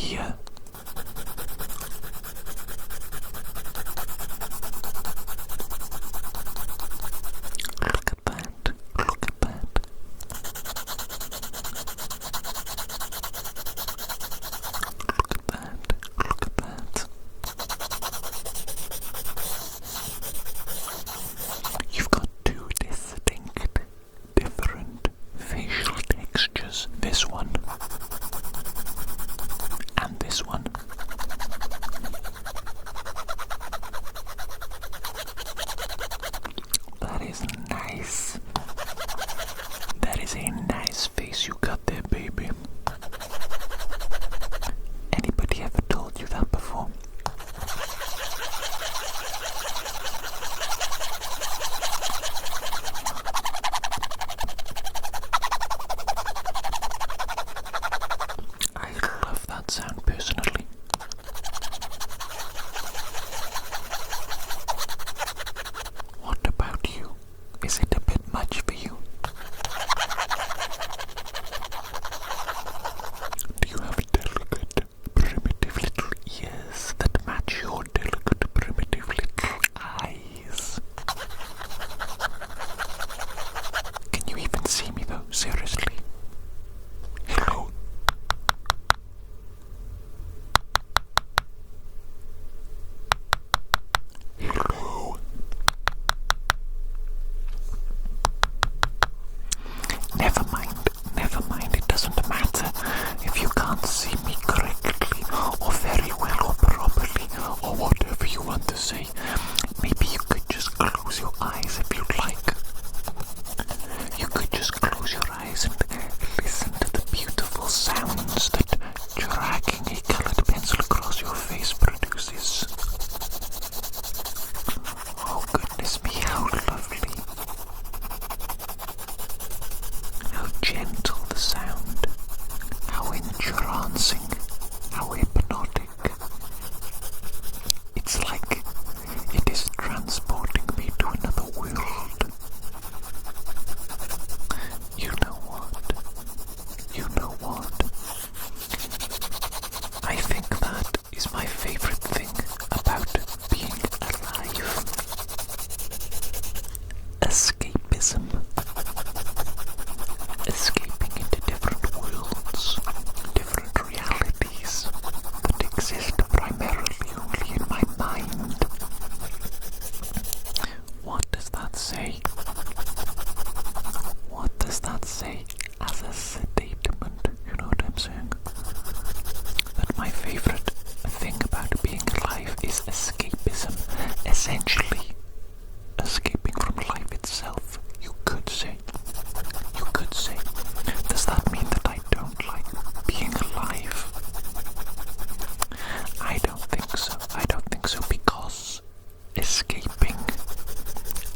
here. Look at that. Look at that. Look at that. You've got two distinct, different facial textures. This one and this one. That is nice. That is a nice face you got there, baby. Anybody ever told you that before? I love that sound personally. What about you? Is it a bit much for you? Do you have delicate, primitive little ears that match your delicate, primitive little eyes? Can you even see me though? Seriously? Hello? Hello? Never mind, it doesn't matter if you can't see me correctly or very well or properly or whatever you want to say. Maybe you could just close your eyes if you'd like. You could just close your eyes and listen to the beautiful sounds that dragging a colored pencil across your face produces. Oh goodness me, how lovely. How gentle the sound, how entrancing, how hypnotic. It's like it is transporting me to another world. You know what? You know what? I think that is my favorite thing about being alive. Escapism. Escaping into different worlds, different realities that exist primarily only in my mind. What does that say? What does that say as a statement? You know what I'm saying? That my favorite thing about being alive is escapism. Essentially, escaping from life itself, you could say. You could say. Does that mean that I don't like being alive? I don't think so. I don't think so, because escaping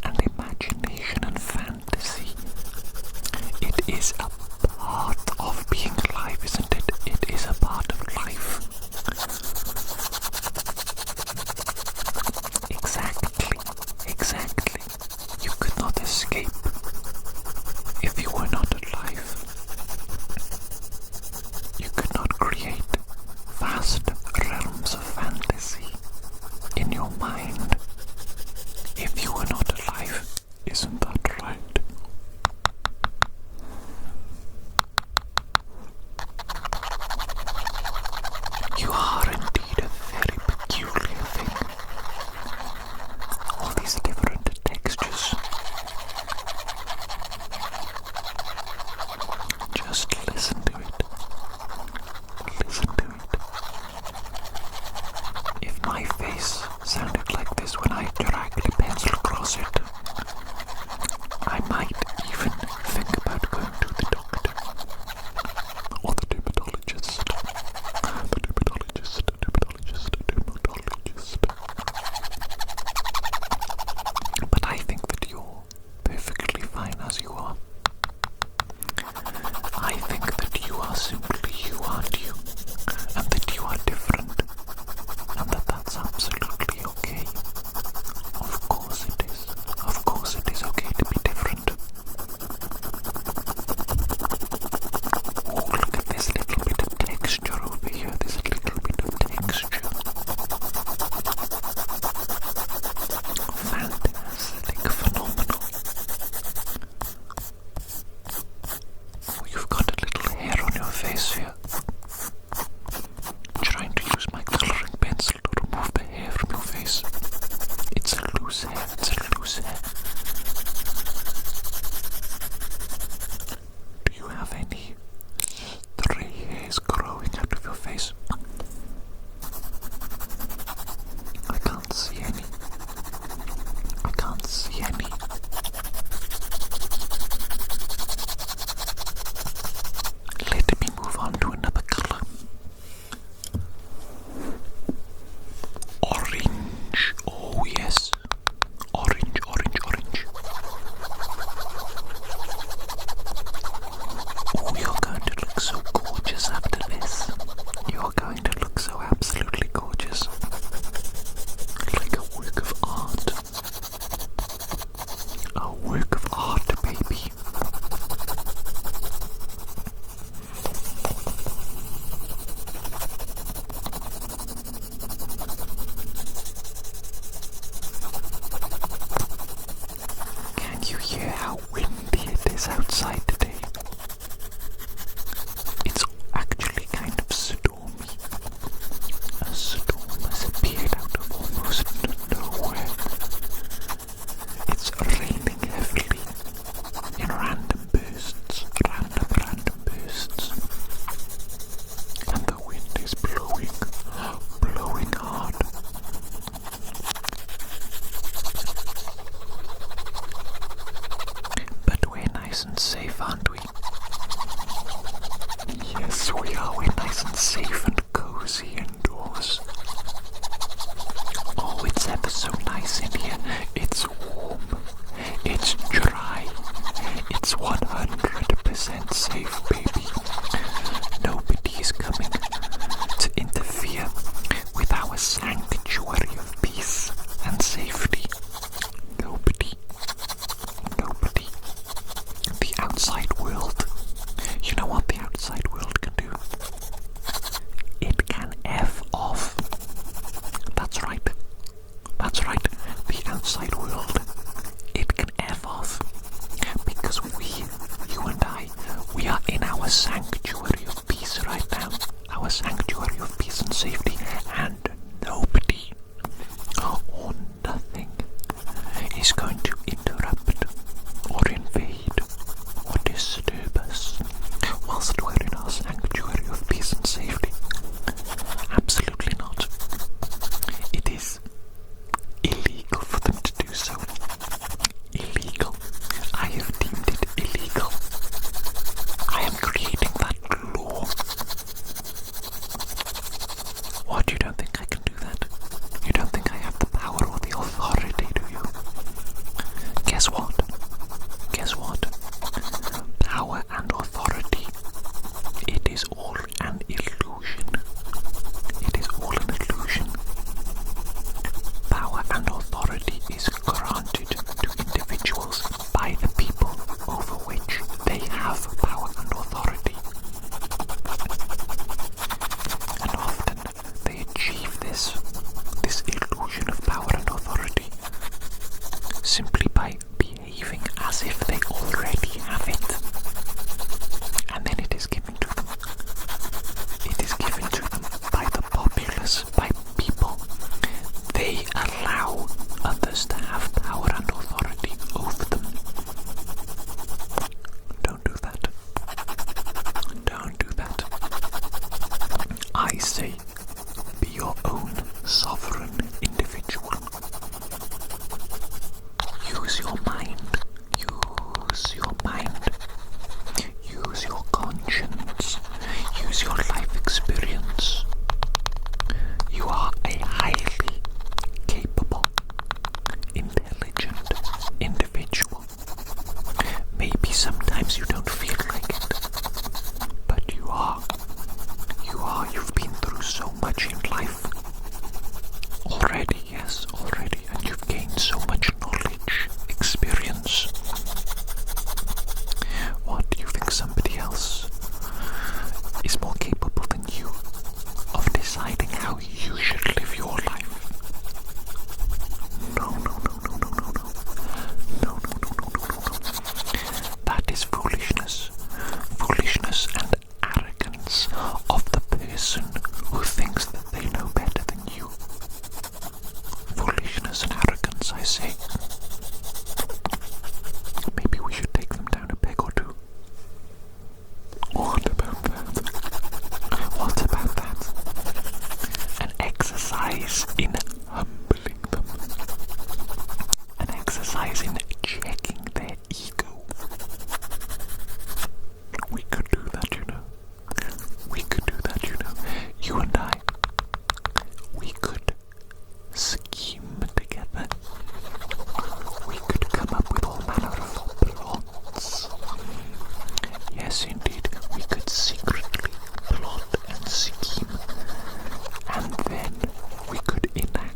and imagination and fantasy, it is a part of being alive, isn't it? It is a part of life. Exactly. You could not escape if you were not alive. You could not create vast realms of fantasy in your mind if you were not alive. Isn't that right? You are indeed a very peculiar thing. All these different textures. Just listen to it. Listen to it. If my face sounded like this when I dragged a pencil across it, What, you don't think I can do that? You don't think I have the power or the authority, do you? Guess what? Guess what? Power and authority, it is all an illusion. It is all an illusion. Power and authority is granted to individuals by the people over which they have power and authority. And often they achieve this illusion of power and authority simply by behaving as if they already have it. And then it is given to them. It is given to them by the populace, by people. They allow others to have power and authority over them. Don't do that. Don't do that. I say, be your own sovereign individual. Use your mind. Use your mind. Use your conscience. Use your life experience. You are a highly capable, intelligent individual. Maybe sometimes you don't feel like it, but you are. You've been through so much in life. Already, yes, already, and you've gained so much knowledge, experience. What, do you think somebody else is more capable than you of deciding how you should live your life? No. That is foolishness. Foolishness and arrogance of the person who thinks that they know better than you. Foolishness and arrogance, I say. Maybe we should take them down a peg or two. What about that? What about that? An exercise in humbling them. An exercise in checking their ego. We could do that, you know. We could do that, you know. You and I. We could scheme together. We could come up with all manner of plots. Yes, indeed, we could secretly plot and scheme, and then we could enact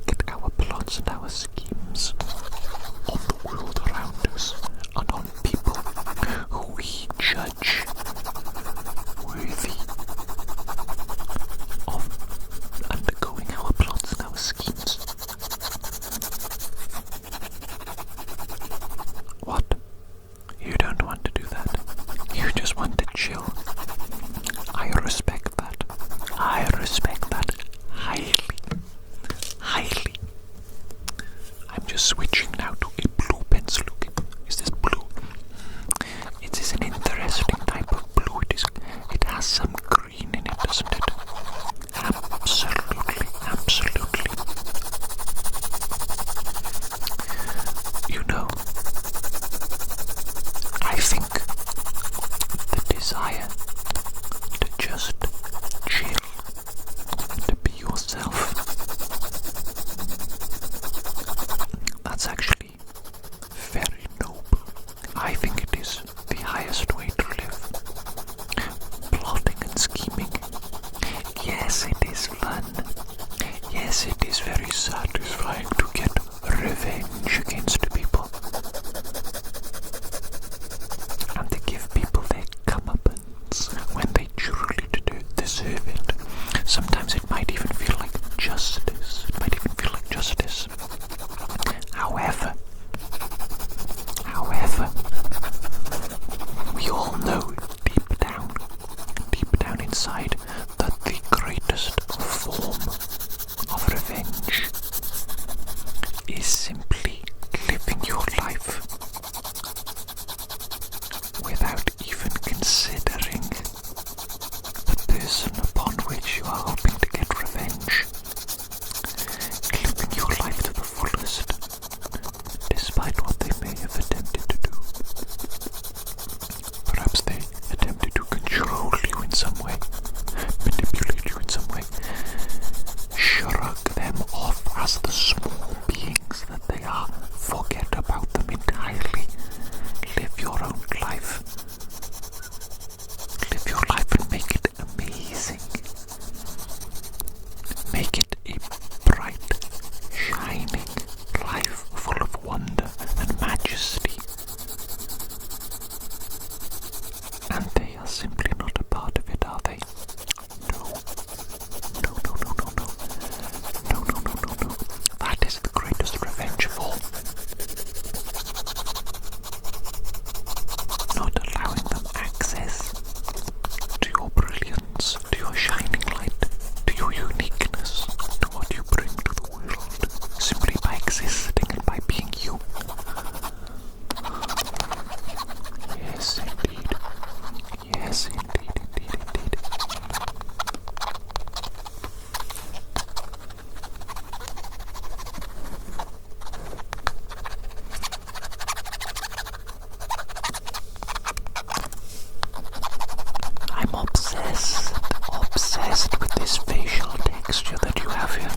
here.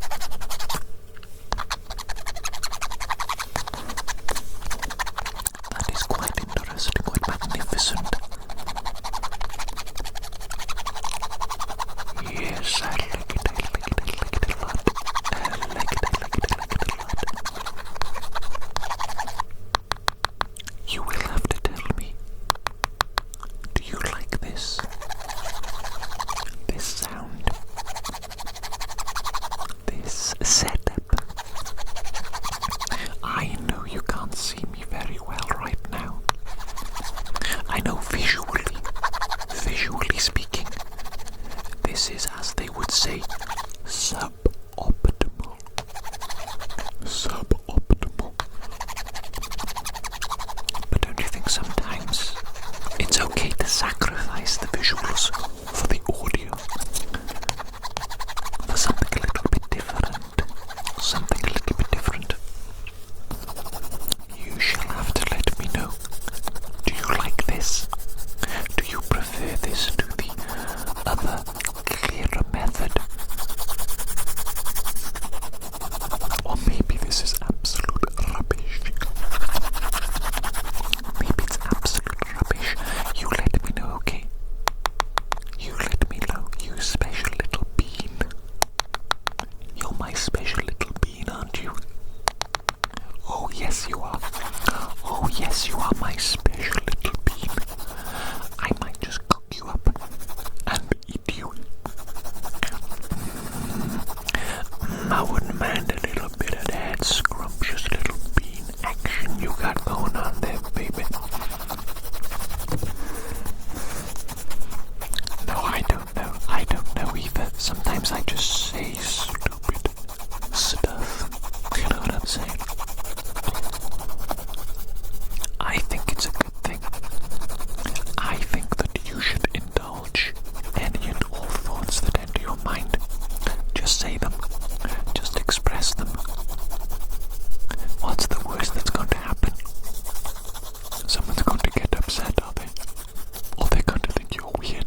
That is quite interesting, quite magnificent. Yes, I like it, I like it, I like it a lot. I like it, I like it, I like it a lot. You will have to tell me, do you like this? This sound? This setup? I know you can't see me very well right now. I know visually speaking, this is, as they would say, suboptimal. Suboptimal. But don't you think sometimes it's okay to sacrifice the visuals for the audio? For something a little bit different. Something a little bit different. You shall have to let me know. Do you like this? Do you prefer this to the other clearer method? Or maybe this is absolute rubbish. Maybe it's absolute rubbish. You let me know, okay? You let me know, you special little bean. You're my special little bean, aren't you? Oh yes you are. Oh yes you are my special little bean. I might just cook you up and eat you. I wouldn't mind a little bit of that scrumptious little bean action you got going on there, baby. No, I don't know. I don't know either. Sometimes I just say stupid stuff. You know what I'm saying? I think it's a good thing. I think that you should indulge any and all thoughts that enter your mind. Just say them. Just express them. What's the worst that's going to happen? Someone's going to get upset, are they? Or they're going to think you're weird.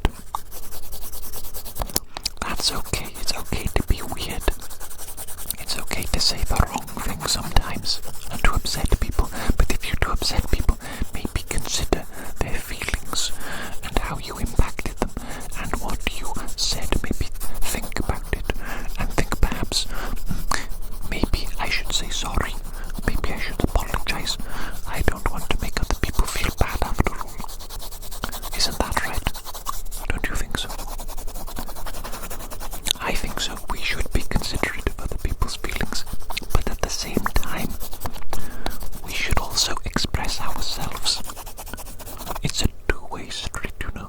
That's okay. It's okay to be weird. It's okay to say the wrong thing sometimes and to upset people. But if you do upset people, maybe consider their feelings and how you impacted them and what you said. Maybe think about it and think perhaps maybe I should say sorry. Maybe I should apologize. I don't want to make other people feel bad after all. Isn't that right? Don't you think so? I think so. We should be considerate of other people's feelings, but at the same time, we should also express ourselves. It's a two-way street, you know.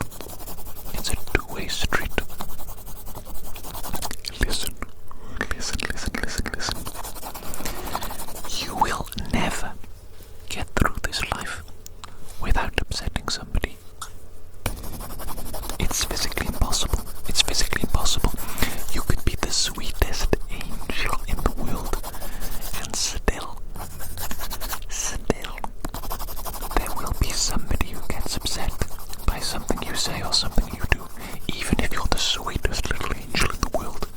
It's a two-way street. Listen, listen, listen, listen, listen. You will never get through this life without upsetting somebody. It's physically impossible. It's physically impossible. You could be the sweetest angel in the world, and still, there will be somebody who gets upset by something you say or something you do. Even if you're the sweetest little angel in the world,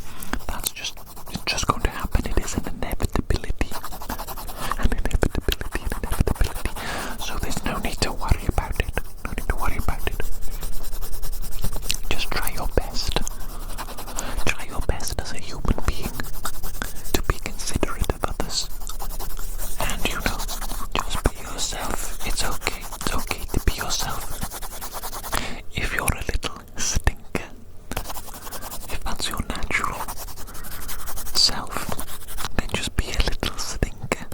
it's just going to happen. It is an inevitability. An inevitability, an inevitability. So there's no need to worry about it. No need to worry about it. Just try your best. Try your best as a human being to be considerate of others. And you know, just be yourself. It's okay. It's okay to be yourself. If you're a little stinker, if that's your natural self, then just be a little stinker.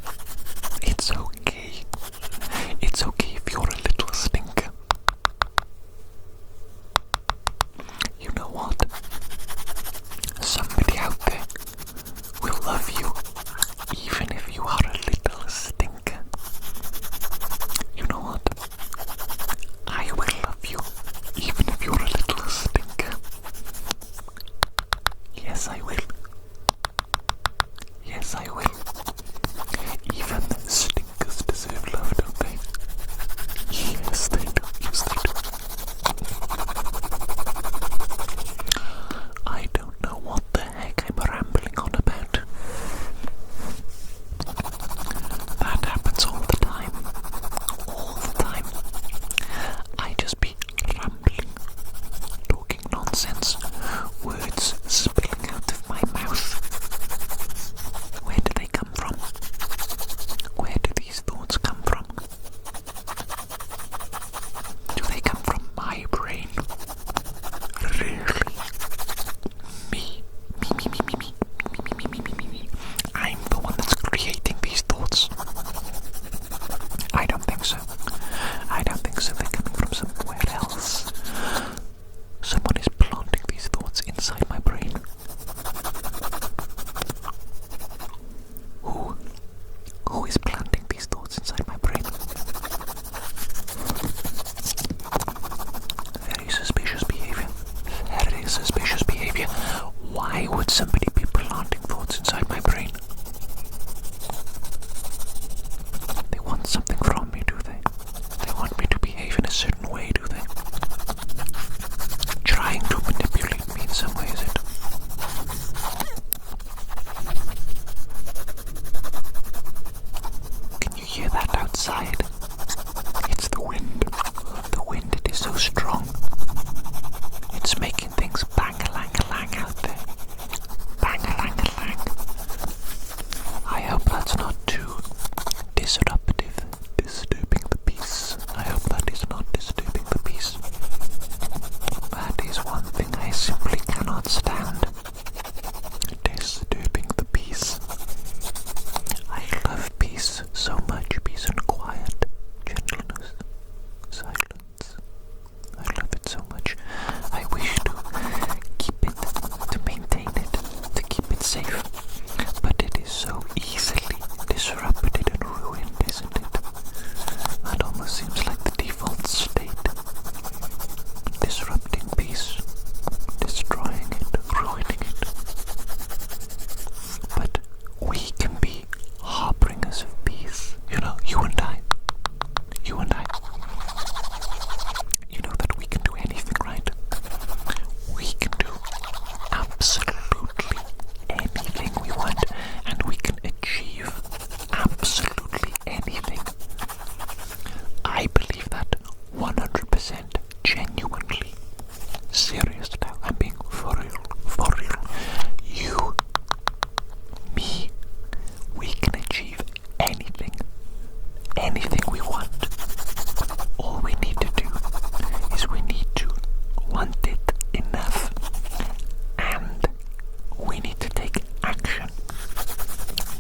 It's okay. It's okay if you're a little stinker. You know what? Somebody out there will love you even if you are a little stinker. You know what? I will love you even if you're a little stinker. Yes, I will. Yes, I will. Even stinkers deserve love, don't they? Yes, they do. Yes, they do. I don't know what the heck I'm rambling on about. outside. It's the wind. The wind, it is so strong. It's making things bang-a-lang-a-lang out there. Bang-a-lang-a-lang. I hope that's not too disruptive, disturbing the peace. I hope that is not disturbing the peace. That is one thing I simply cannot stand. Disturbing the peace. I love peace so much. Peace and quiet, gentleness, silence. I love it so much. I wish to keep it, to maintain it, to keep it safe. But it is so easily disrupted and ruined, isn't it? That almost seems like the default state. Disrupting peace, destroying it, ruining it. But we can be harbingers of peace. You know, you and I. You know that we can do anything, right? We can do absolutely anything we want, and we can achieve absolutely anything. I believe that 100% genuinely. Serious now, I'm being for real. You, me, we can achieve anything we want. All we need to do is we need to want it enough, and we need to take action.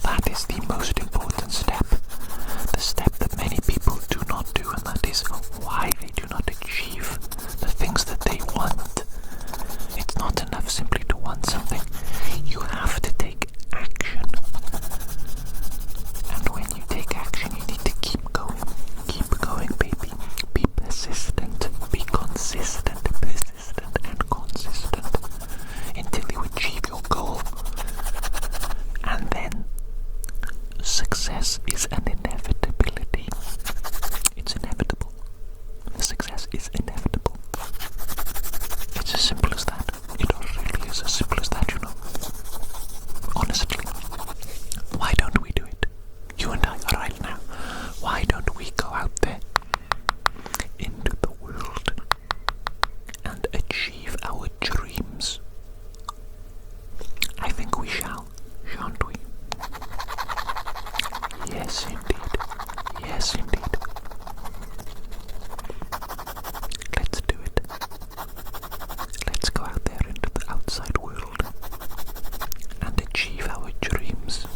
That is the most important step. The step that many people do not do, and that is why they do not achieve the things that they want. It's not enough simply to want something. You have to take action. And when you take action, you need to keep going. Keep going, baby. Be persistent. Be consistent. Persistent and consistent. Until you achieve your goal. And then success is an inevitability. It's inevitable. Success is inevitable. It's as simple as that. It really is as simple as that, you know. Honestly. Why don't we do it? You and I, right now. Why don't we go out there into the world and achieve our dreams? I think we shall, shan't we? Yes, indeed. Yes, indeed. Let's do it. Let's go out there into the outside world and achieve our dreams.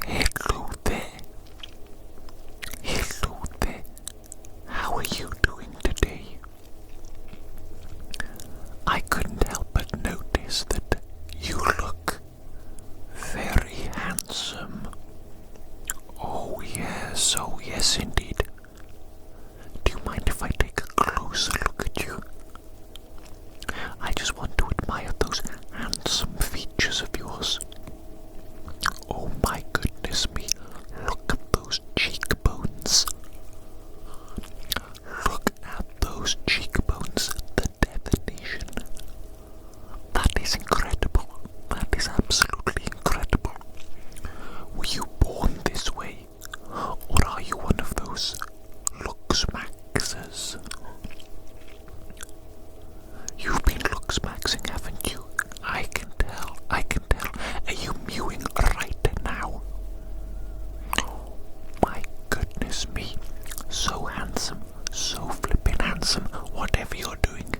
Hello there. How are you doing today? I couldn't help but notice that you look very handsome. Oh yes indeed. Do you mind if I take a closer look at you? I just want to admire those handsome features of yours. Oh my goodness me, look at those cheekbones. Look at those cheekbones, the definition. That is incredible. That is absolutely incredible. Were you born this way? Or are you one of those looks maxers? You've been looks maxing, haven't you? I can tell. Are you mewing right now? My goodness me. So handsome. So flippin' handsome. Whatever you're doing,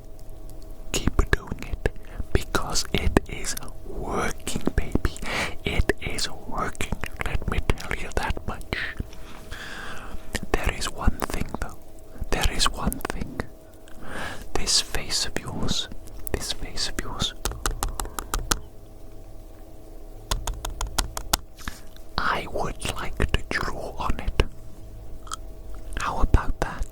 keep doing it. Because it is working, baby. It is working. Let me tell you that much. There is one thing though. There is one thing. This face of yours. I would like to draw on it. How about that?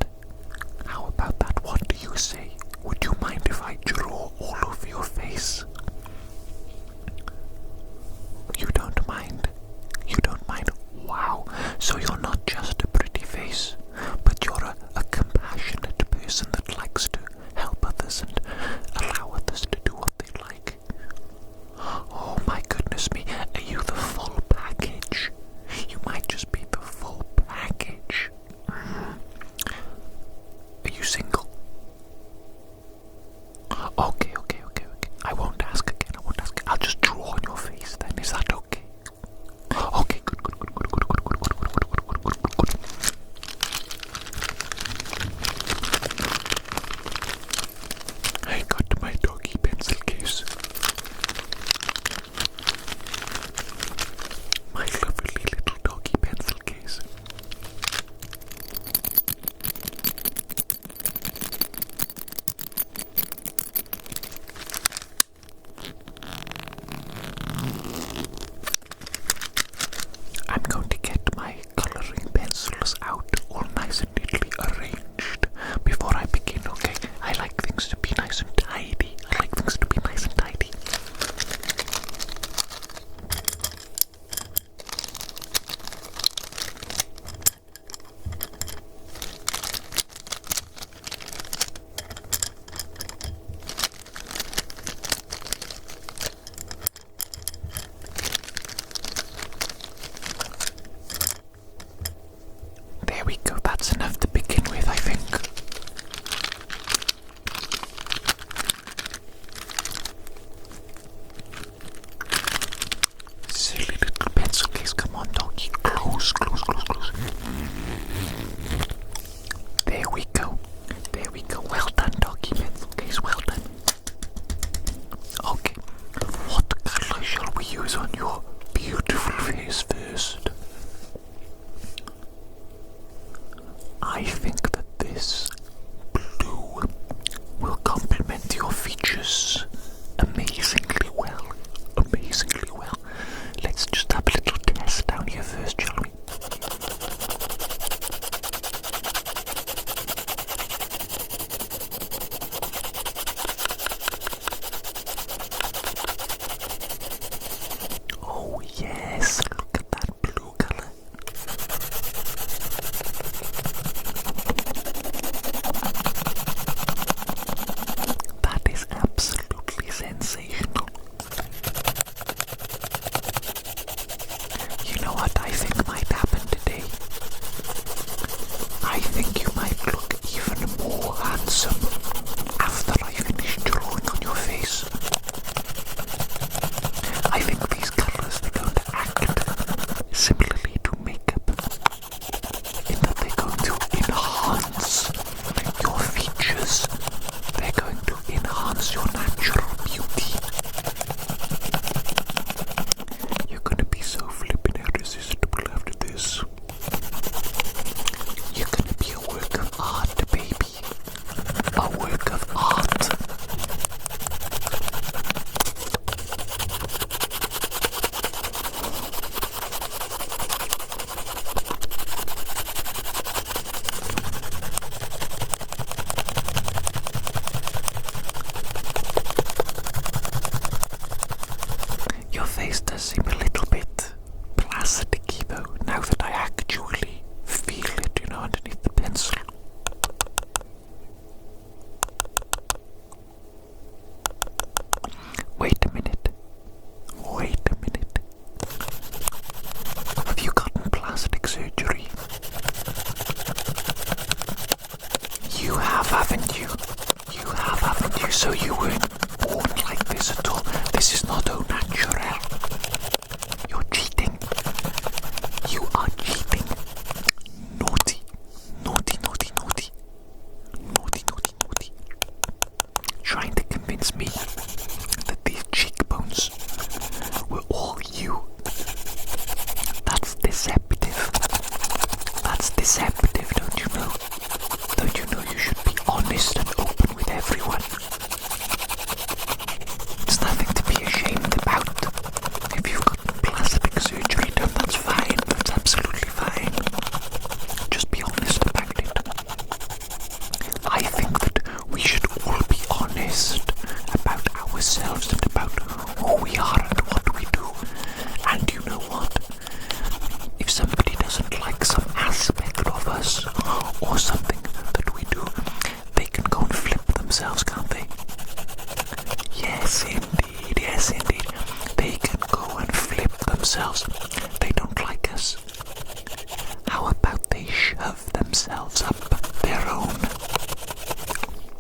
themselves up their own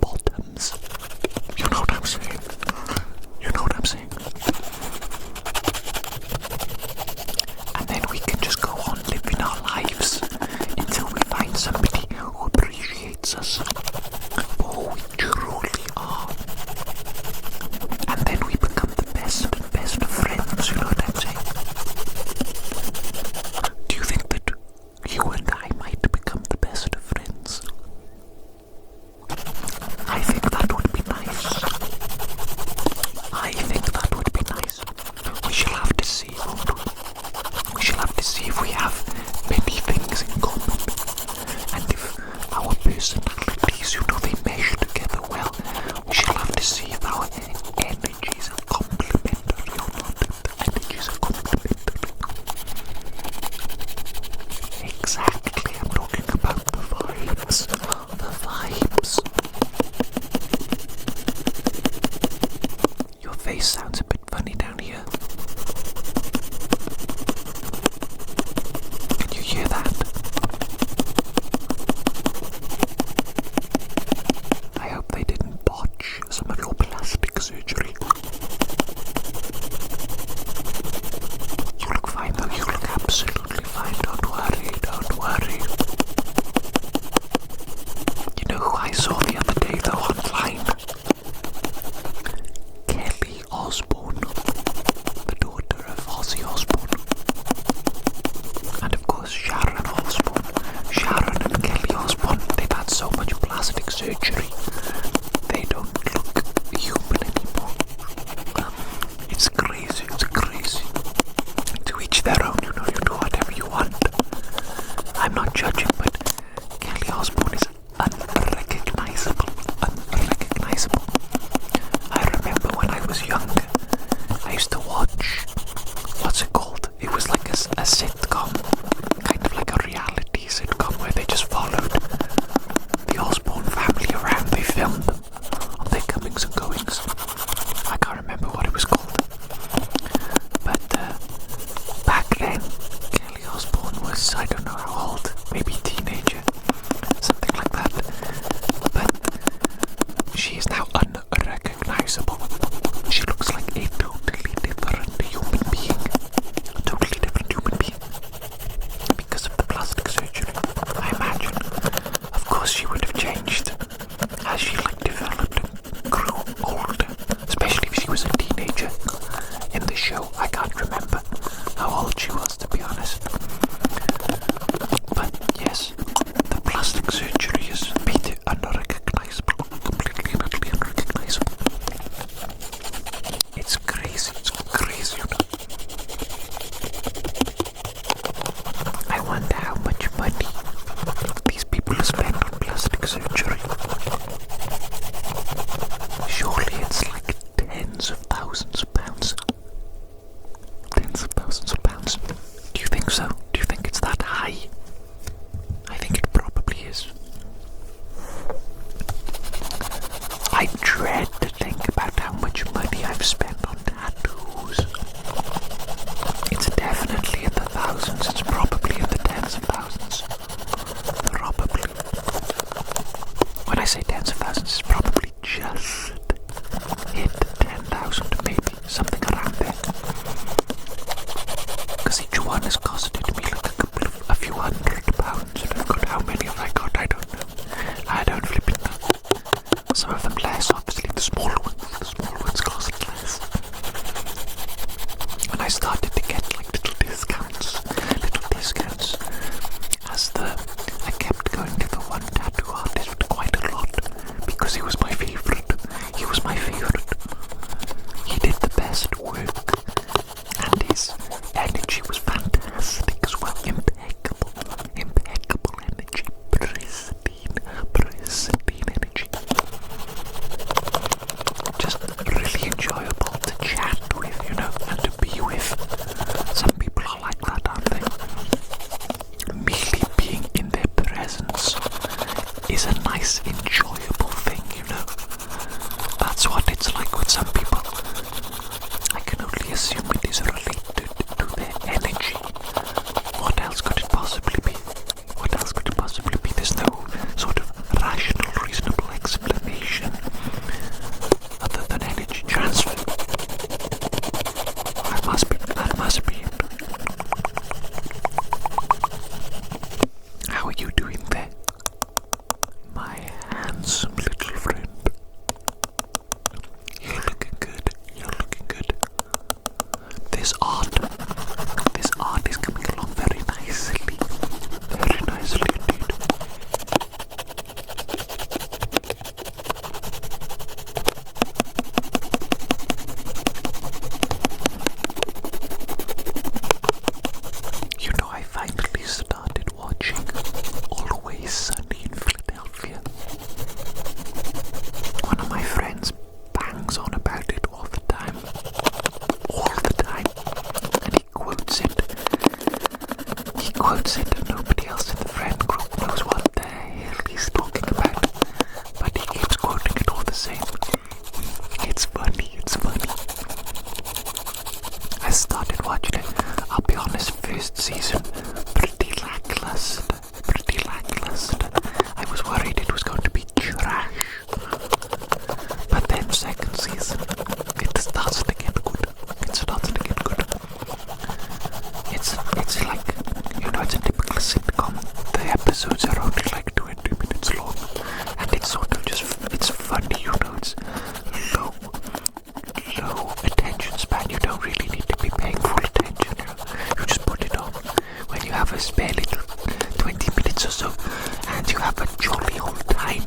bottoms. You know what I'm saying? You know what I'm saying? And then we can just go on living our lives until we find somebody who appreciates us for who we truly are. And then we become the best of friends, you know what I'm saying? Do you think that you and I might become the best of friends? I think that would be nice. I think that would be nice. We shall have to see, won't we? We shall have to see if we have many things in common. And if our personalities, you know, they mesh together well. We shall have to see if our energies are complementary or not. If the energies are complementary. Exactly, I'm talking about the vibes. The vibes. Your face sounds a bit funny down here. Can you hear that? I hope they didn't botch some of your plastic surgery. You look fine though, you look absolutely fine, don't worry, don't worry. You know who I saw the other day though online? Kelly Osbourne, the daughter of Ozzy Osbourne. And of course Sharon Osbourne. Sharon and Kelly Osbourne, they've had so much plastic surgery. They don't look human anymore. It's crazy, it's crazy. To each their own, you know, you do whatever you want. I'm not judging, but Kelly Osbourne is unrecognizable. Unrecognizable. I remember when I was younger, I used to watch, what's it called? It was like a sitcom, kind of like a reality sitcom where they just followed the Osbourne family around. They filmed them on their comings and goings. I can't remember what it was called. But back then, Kelly Osbourne was, I don't know how old, maybe episodes are only like 20 minutes long, and it's sort of just, it's funny, you know, it's low attention span. You don't really need to be paying full attention, you know. You just put it on when you have a spare little 20 minutes or so, and you have a jolly old time.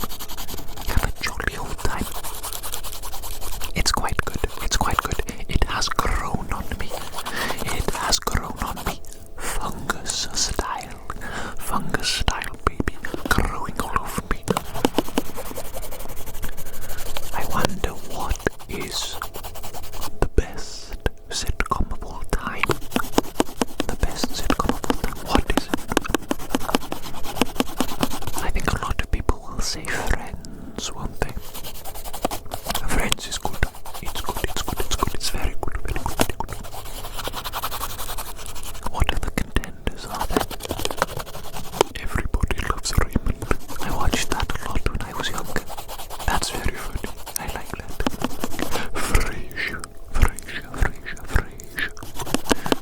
It's quite good. It's quite good. It has grown on me. It has grown on me. Fungus style, baby, growing all over me. I wonder what is the best sitcom of all time. The best sitcom of all time. What is it? I think a lot of people will say Friends, won't they? Friends is good. It's good. It's very good. What other contenders are there? Everybody Loves Raymond. I watched that a lot when I was younger. That's very funny. I like that. Frasier.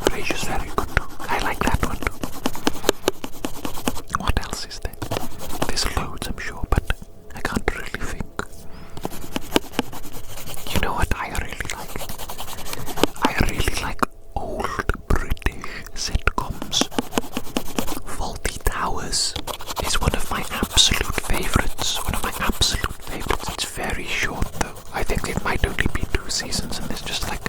Frasier's very good too. I like that one too. What else is there? There's loads, I'm sure, but I can't really think. You know what I really like? I really like old British sitcoms. Fawlty Towers is one of my absolute favourites. It's very short though. I think it might only be 2 seasons, and there's just like,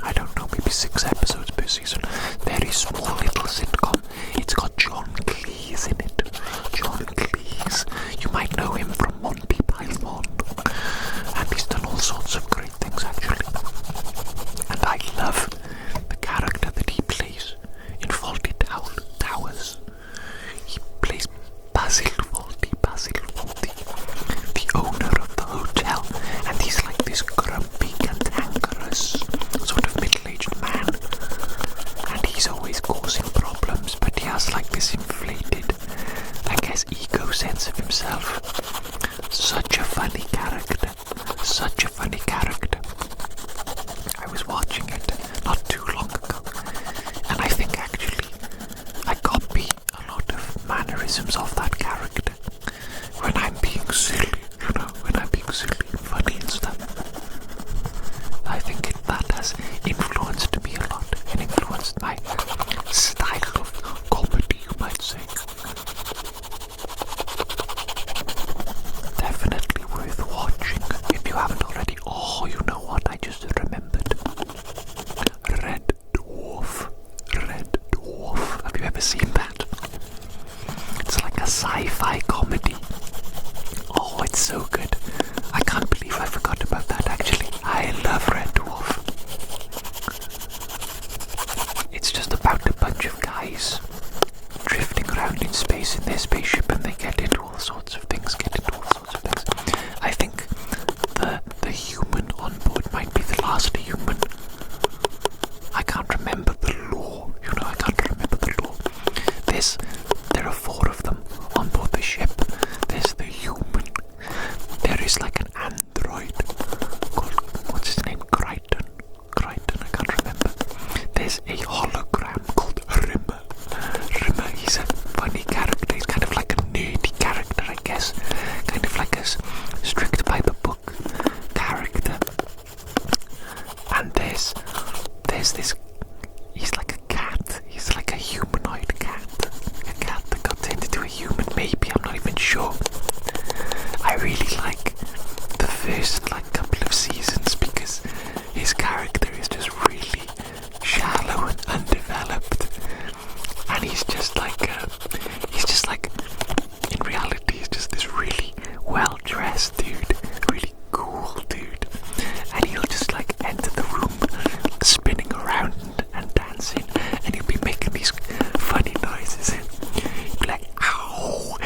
I don't know, maybe 6 episodes per season. Very small little sitcom. It's got John Cleese in it. John Cleese. You might know him from Monty Python. And he's done all sorts of great things actually. And I love the character that he plays in Fawlty Towers. He plays Basil Fawlty, the owner of the hotel, and he's like this grumpy, cantankerous, sort of middle-aged man, and he's always causing problems, but he has like this inflated, I guess, ego sense of himself. Such a funny character. I was watching it not too long ago, and I think actually I copy a lot of mannerisms of that character when I'm being silly, you know, funny and stuff. I think that has influenced me a lot and influenced my style of comedy, you might say. Definitely worth watching if you haven't already. Oh, you know what? I just remembered. Red Dwarf. Have you ever seen that? It's like a sci-fi comedy. Oh, it's so good. I can't believe I forgot about that actually. I love Red Dwarf. It's just about a bunch of guys drifting around in space in their spaceship, and they get into all sorts of things. I think the human on board might be the last human. I can't remember the law, you know, There are 4 of them on board the ship. There's the human. There is like an android called, what's his name? Crichton, I can't remember. There's a hologram called Rimmer, he's a funny character. He's kind of like a nerdy character, I guess. Kind of like a strict by the book character. And there's this, he's like a cat. He's like a humanoid cat. A cat that got turned into a human, maybe, I'm not even sure. I really like the first like couple of seasons because his character is just really shallow and undeveloped, and he's just like in reality he's just this really well-dressed dude, really cool dude, and he'll just like enter the room spinning around and dancing, and he'll be making these funny noises. He'll be like, ow,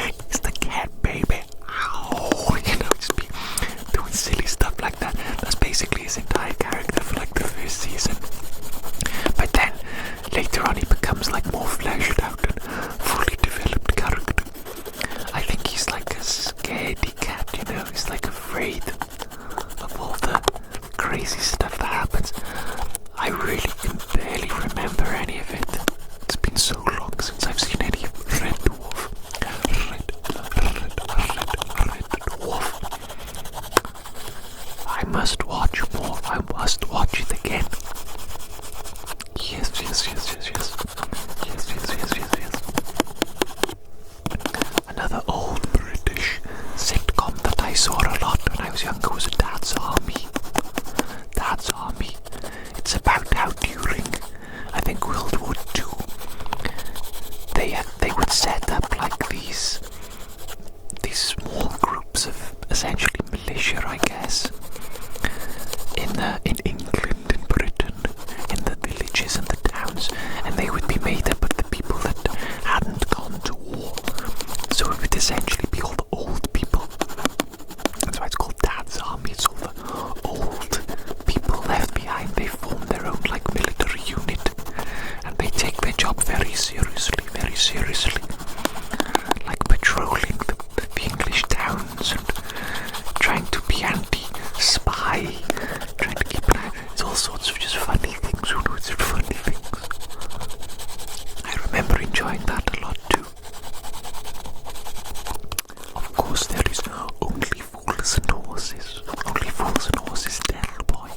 course, there is only fools and horses. Only fools and horses, Del Boy.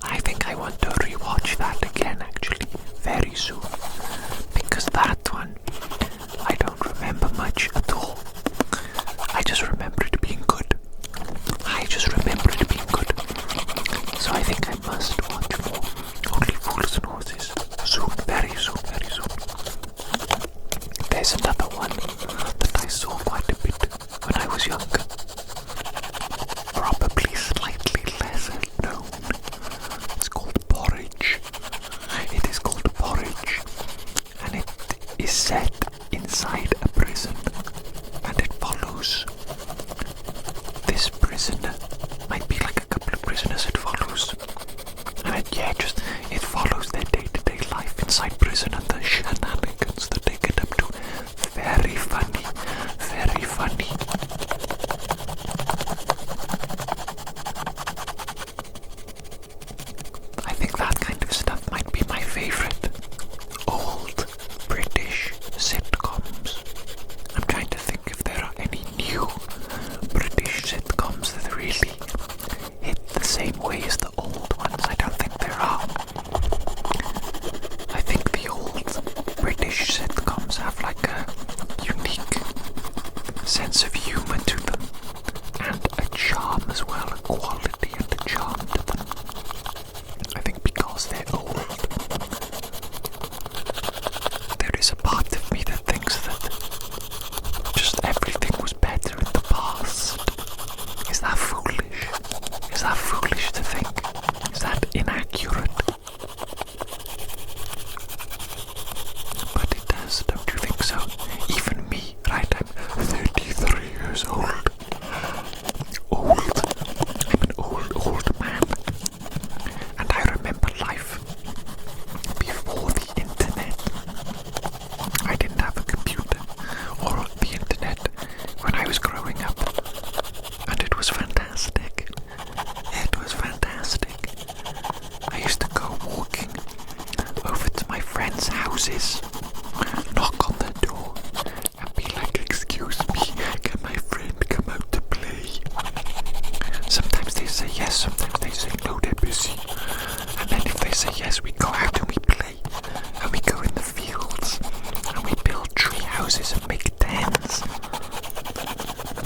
I think I want to rewatch that again, actually, very soon. Because that one, I don't remember much at all. I just remember it being good. So I think I must watch more Only Fools and Horses soon, very soon, very soon. There's another one that I saw quite a bit when I was younger. Probably slightly lesser known. It's called Porridge. It is called Porridge. And it is set inside a prison. And it follows this prisoner. Might be like a couple of prisoners it follows. And it follows their day-to-day life inside prison and the shenanigans that they get up to. Very funny, very funny. I think that kind of stuff might be my favorite. Old British sitcoms. I'm trying to think if there are any new British sitcoms that really hit the same way as the old ones. I don't think there are. I think the old British sitcoms have like a unique sense of humour to them and a charm as well, a quality and a charm to them. I think because they're old, there is a part of me that thinks that just everything was better in the past. Is that foolish? Is that foolish to think? Is that inaccurate? But it does, don't you think so? Even me, right? I'm 33 years old. I'm an old man. And I remember life before the internet. I didn't have a computer or the internet when I was growing up. And it was fantastic. It was fantastic. I used to go walking over to my friends' houses, knock on the door, and be like, "Excuse me, can my friend come out to play?" Sometimes they say yes, sometimes they say no, they're busy. And then if they say yes, we go out and we play. And we go in the fields, and we build tree houses and make dens.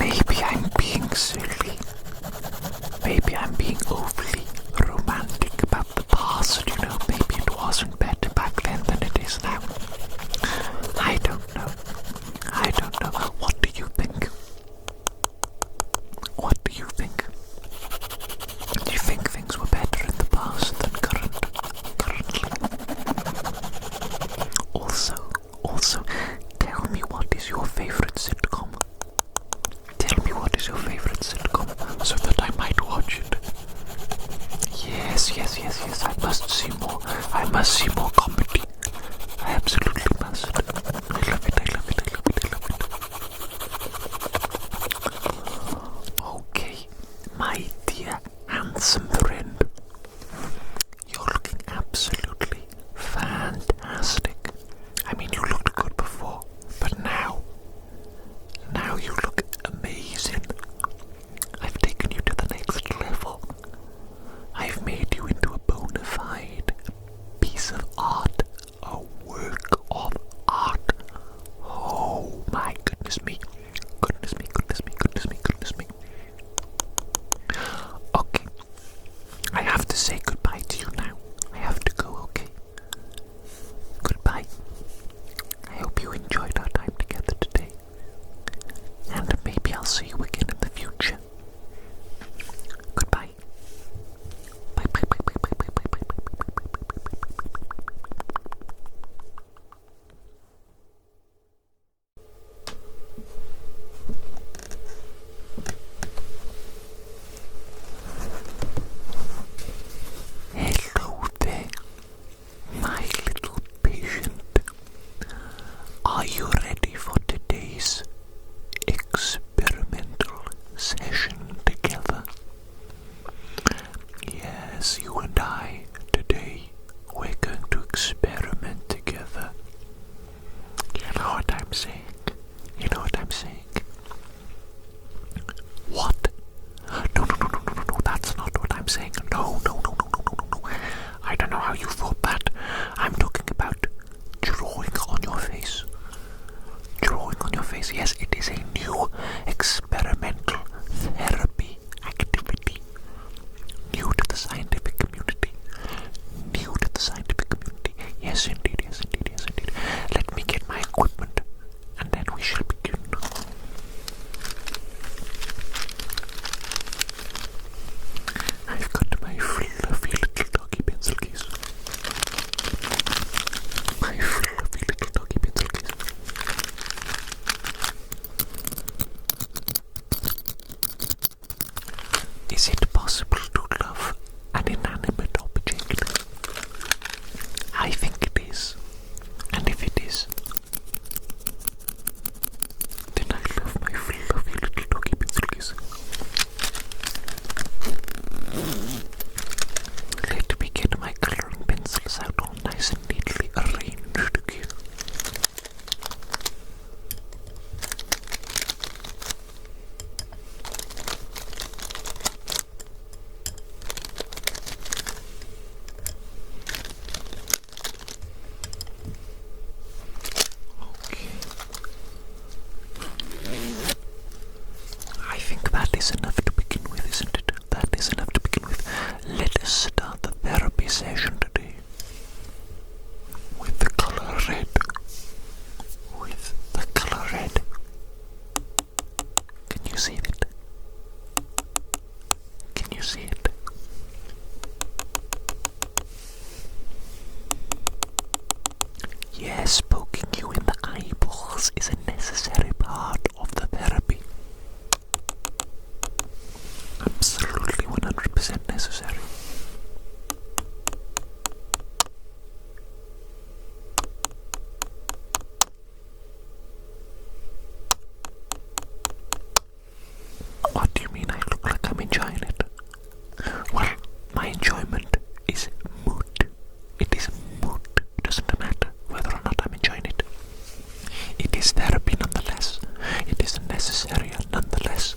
Maybe I'm being silly. Maybe I'm being overly romantic about the past, you know. Maybe it wasn't better back then than it is now. I don't know. What do you think? What do you think? Do you think things were better in the past than currently? Also, tell me what is your favorite sitcom? Tell me what is your favorite sitcom so that I might watch it. Yes, I must see more. I must see more comedy. I absolutely must. I love it. Okay, my dear handsome friend. You're looking absolutely fantastic. I mean, you looked good before, but now you look amazing. I've taken you to the next level. I've made you into a bona fide piece of art, a work of art. Oh my goodness me. Okay, I have to say goodbye to you now. I have to go, okay? Goodbye. I hope you enjoyed our time together today. And maybe I'll see you again in the future. Goodbye. Bye. Hello there, my little patient. Are you ready for today's experimental session together? Yes, you and I, today, we're going to experiment together. You know what I'm saying? face. Yes, it is a new experimental therapy activity. New to the scientific community. New to the scientific community. Yes, indeed, yes, indeed, yes, indeed. Let me get my equipment, and then we shall begin. I've got my fluffy little doggy pencil case. My fluffy little doggy pencil case. Is it possible to love an inanimate object? I think it is. And if it is, then I love my fluffy little doggy pencil case. Let me get my coloring pencils out all nice and neatly arranged again. Okay. I think that is enough to begin with, isn't it? That is enough to begin with. Let us start the therapy session today with the color red. With the color red. Can you see it? Can you see it? Yes, poking you in the eyeballs is a necessary part of the therapy. Absolutely 100% necessary. What do you mean I look like I'm enjoying it? Well, my enjoyment is mood. It is mood. It doesn't matter whether or not I'm enjoying it. It is therapy nonetheless. It is necessary nonetheless.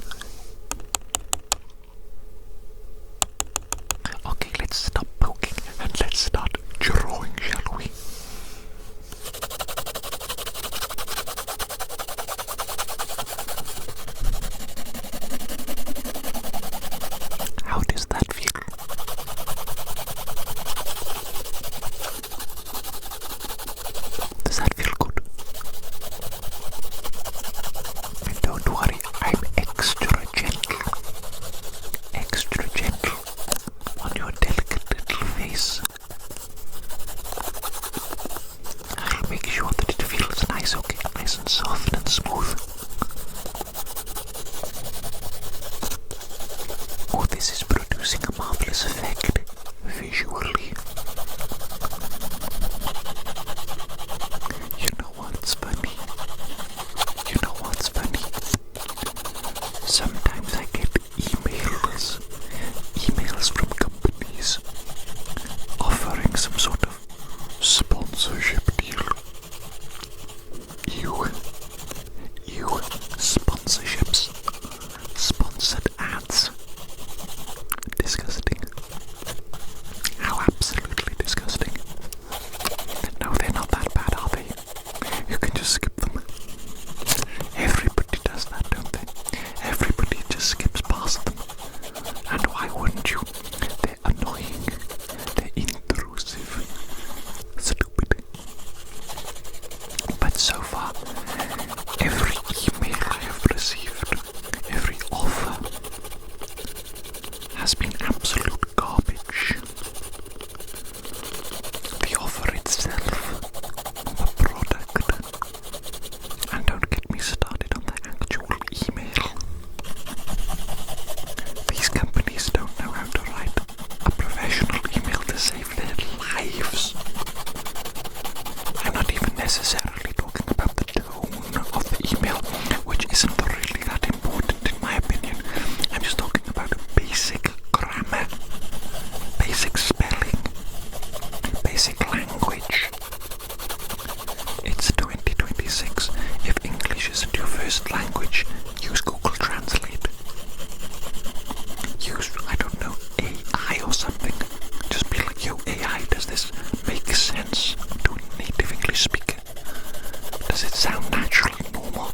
Okay, let's stop poking and let's start drawing, shall we? How does that feel? Does that feel good? And don't worry, I'm extra gentle. Extra gentle on your delicate little face. I'll make sure that it feels nice, okay? Nice and soft and smooth. Oh, this is producing a marvelous effect visually. You know what's funny? You know what's funny? Sometimes I get emails from companies offering some sort of sponsorship deal. You sponsorships, sponsored ads. Disgusting. How absolutely disgusting. No, they're not that bad, are they? You can just skip them. Everybody does that, don't they? Everybody just skips past them. And why wouldn't you? They're annoying. They're intrusive. Stupid. But so far, every email I have received, every offer, has been absolute garbage. The offer itself, the product, and don't get me started on the actual email. These companies don't know how to write a professional email to save their lives. I'm not even necessarily talking about the tone of the email, which isn't really that important in my opinion. I'm just talking about basic grammar, basic spelling, basic language. It's 2026. If English isn't your first language, use Google Translate. Use, I don't know, AI or something. Just be like, yo, AI, does this make sense to a native English speaker? Does it sound natural and normal?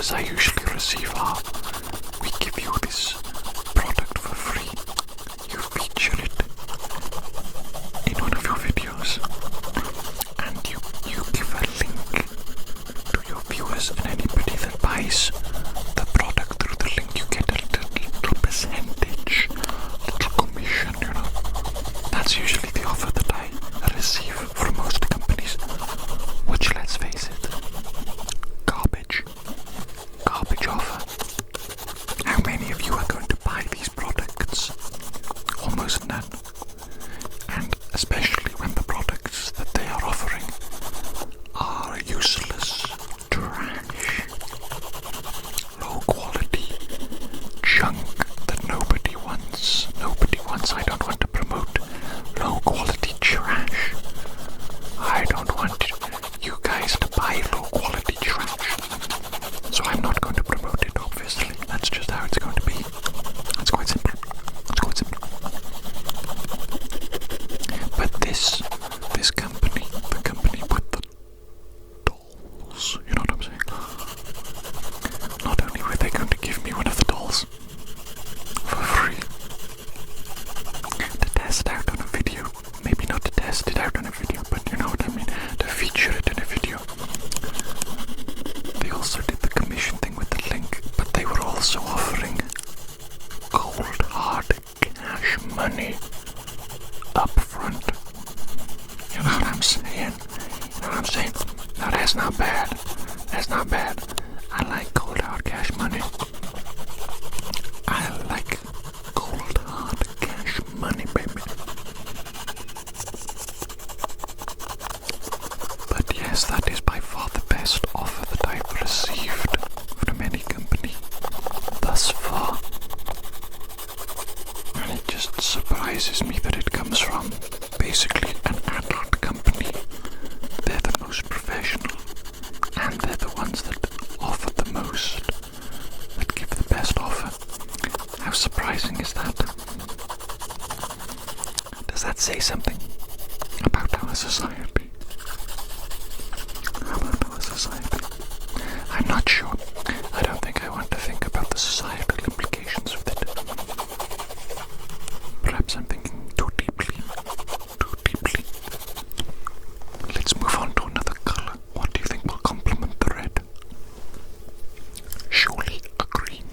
offers I usually receive are, we give you this product for free. You feature it in one of your videos, and you give a link to your viewers, and anybody that buys the product through the link, you get a little percentage, little commission, you know. That's usually the offer that I receive from most companies, which, let's face it, garbage offer. How many of you are going to buy these products? Almost none. And especially when the products that they are offering are useless trash, low quality junk that nobody wants. I don't want to promote low quality trash. I don't want you guys to buy low quality trash. So I'm not going to promote it, obviously. That's just how it's going to be. It's quite simple. But this company, the company with the dolls, you know what I'm saying? Not only were they going to give me one of the dolls for free to test out on a video, maybe not to test it out on a video, but you know what I mean, to feature it in a video. They also did the commission thing with the link, but they were also offering cold hard cash money up front. You know what I'm saying? Now that's not bad. I like cold hard cash money. I like cold hard cash money, baby. But yes, that is by far the best offer that I've received from any company thus far. And it just surprises me that it comes from basically an adult company. They're the most professional, and they're the ones that offer the most, that give the best offer. How surprising is that? Does that say something about our society? I'm not sure. I don't think I want to think about the societal implications of it. Perhaps I'm thinking too deeply. Let's move on to another color. What do you think will complement the red? Surely a green.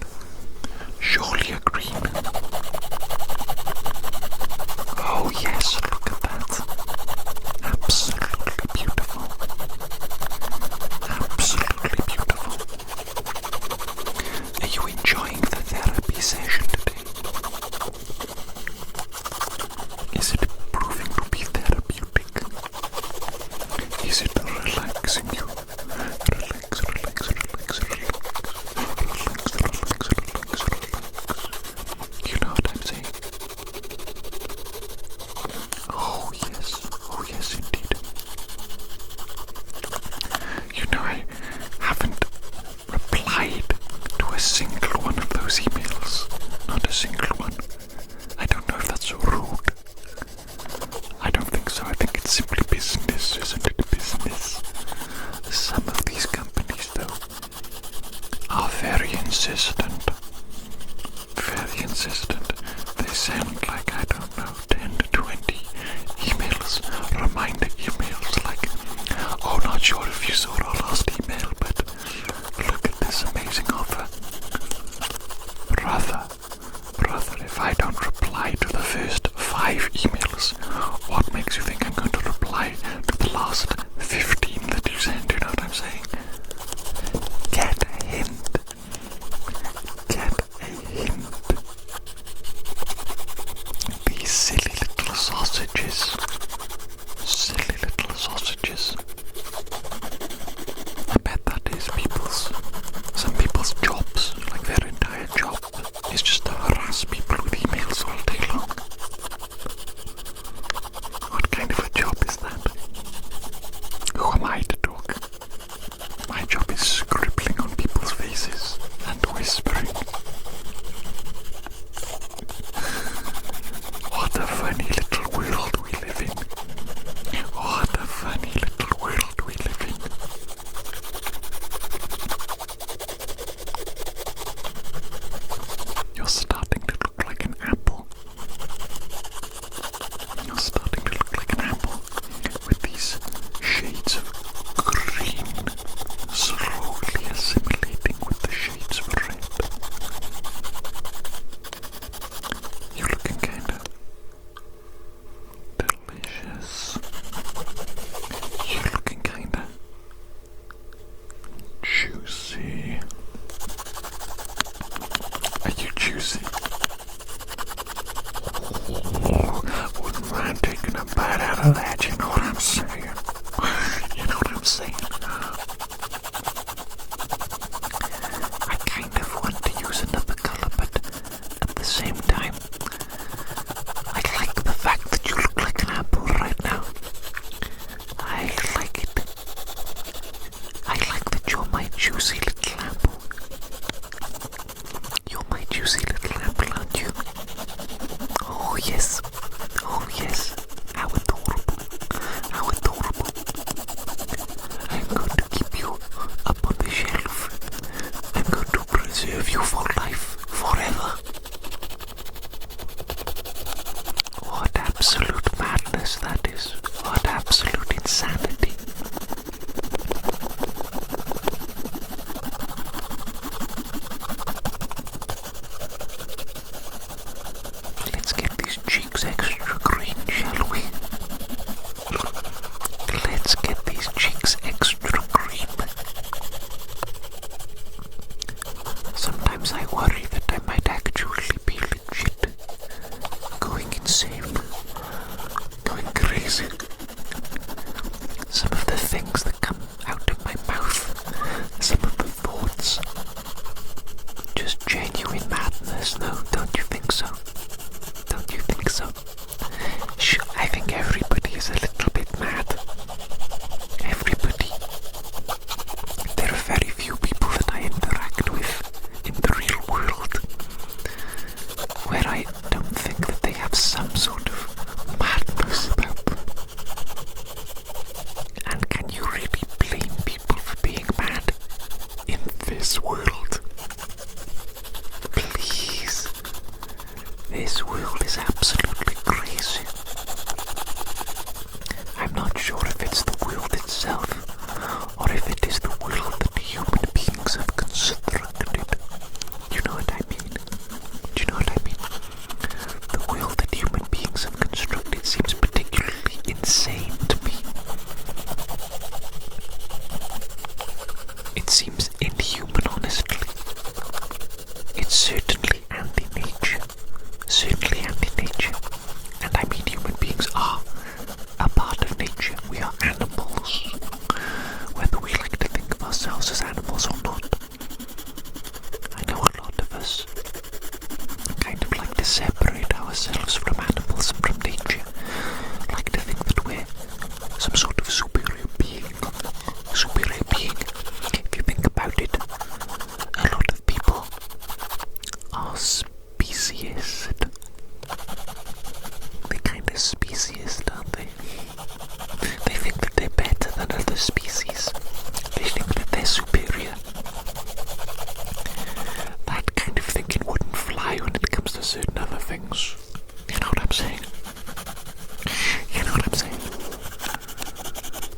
Oh yes, look at that. Absolutely beautiful. Are you enjoying the therapy session today? Is it proving to be therapeutic? Is it relaxing you? Relax. You know what I'm saying? Oh yes indeed. You know, I haven't replied to a single one of those emails. Not a single one. I don't know if that's so rude. I don't think so. I think it's simply business, isn't it? Business. Some of these companies, though, are very insistent. They send like, I don't know, 10 to 20 emails, reminder emails like, oh, not sure if you saw our last email, but look at this amazing offer. Brother, if I don't reply to the first 5 emails, what makes you think I'm going to reply to the last 15 that you send? You know what I'm saying? Get a hint. These silly little sausages. juicy little apple. You're my juicy little apple, aren't you? Oh yes. Oh yes. How adorable. How adorable. I'm going to keep you up on the shelf. I'm going to preserve you for life, forever. What absolute madness that is. What absolute insanity. Let's get these cheeks extra green, shall we? Let's get these cheeks extra green. Sometimes I worry that I might actually be legit. Going insane. Going crazy. Some of the things that come out of my mouth, some of the thoughts, just genuine madness, no? Don't you think so? Don't you think so? I think everybody is a little bit mad. Everybody. There are very few people that I interact with in the real world where I don't think that they have some sort of madness about them. And can you really blame people for being mad in this world? Please. This world is absolutely crazy. I'm not sure if it's the world itself or if it is the world that human beings have constructed. You know what I mean? Do you know what I mean? The world that human beings have constructed seems particularly insane to me. It seems inhuman, honestly. It's certainly anti-nature. Certainly anti-nature. And I mean human beings are a part of nature. We are animals. Whether we like to think of ourselves as animals or not. I know a lot of us kind of like to separate ourselves from animals and from nature. Like to think that we're some sort of superior being. Superior being. If you think about it, a lot of people are speciesist. They're kind of speciesist, aren't they? They think that they're better than other species. They think that they're superior. That kind of thinking wouldn't fly when it comes to certain other things. You know what I'm saying? You know what I'm saying?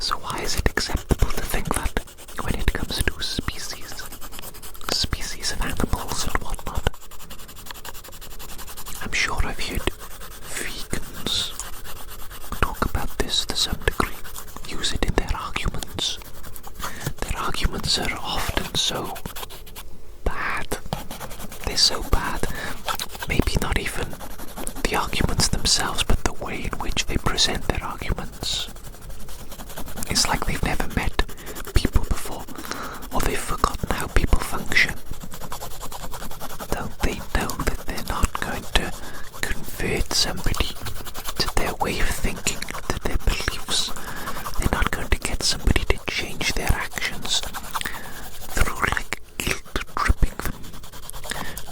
So why is it acceptable to think that when it comes to species of animals and whatnot? I'm sure I've heard vegans talk about this to some degree, use it in their arguments. Their arguments are often so bad. They're so bad. Maybe not even the arguments themselves, but the way in which they present their arguments. It's like they've never met people before, or they've forgotten how people function. Don't they know that they're not going to convert somebody to their way of thinking, to their beliefs? They're not going to get somebody to change their actions through like guilt tripping them.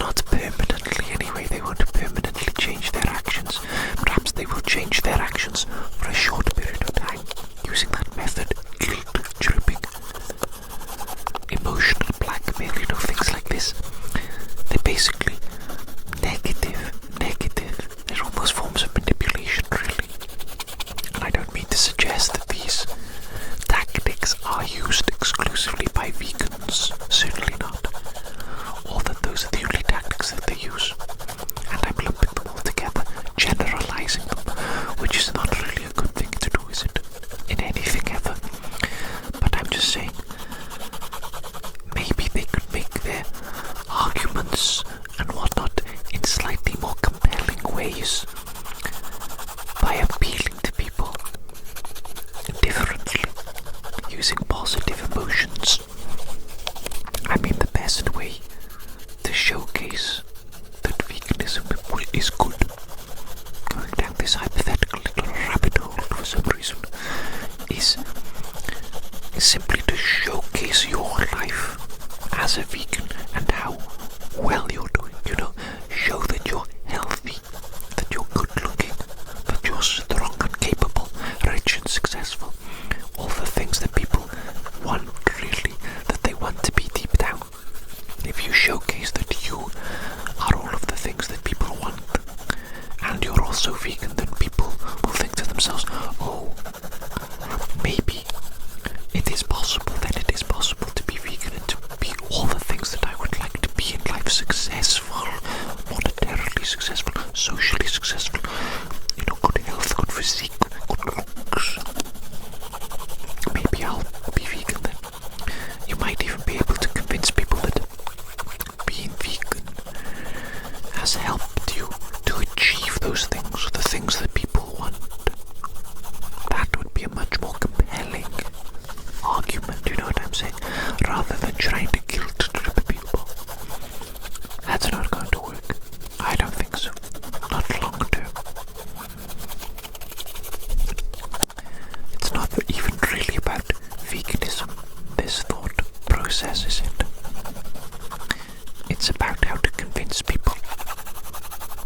Not permanently anyway, they won't permanently change their actions. Perhaps they will change their actions for a short period of time using that method, guilt tripping, emotional blackmail, things like this. They're basically negative. They're almost forms of manipulation, really. And I don't mean to suggest that these tactics are used exclusively by vegans. Certainly not. Or that those are the only tactics that they use. And I'm lumping them all together, generalizing them, which is not really a good thing to do, is it? In anything ever. But I'm just saying, maybe they could make their arguments and whatnot in slightly more compelling ways by appealing to people differently, using positive emotions. I mean, the best way to showcase that veganism is good, going down this hypothetical little rabbit hole for some reason, is simply to showcase your life as a vegan and how well you're doing, show that you're healthy, that you're good looking, that you're strong and capable, rich and successful, all the things that people want really, that they want to be deep down. If you showcase that you are all of the things that people want, and you're also vegan, then people will think to themselves, oh, maybe it is possible, then it is possible to be vegan and to be all the things that I would like to be in life: successful, monetarily successful, socially successful, good health, good physique, good looks. Maybe I'll be vegan then. You might even be able to convince people that being vegan has helped you to achieve those things, the things that people want. That would be a much more compelling argument, you know what I'm saying? Rather than trying to guilt trip people. That's not going to work. I don't think so. Not long term. It's not even really about veganism, this thought process, is it? It's about how to convince people,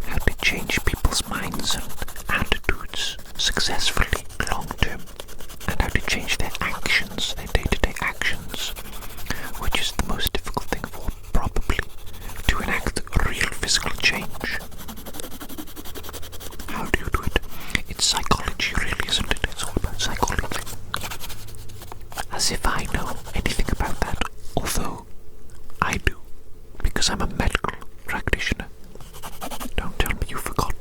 how to change people's minds and attitudes successfully long term, and how to change their actions, their day-to-day actions, which is the most difficult thing of all, probably, to enact real physical change. How do you do it? It's psychology, really, isn't it? It's all about psychology. As if I know anything about that, although I do, because I'm a medical practitioner. Don't tell me you forgot.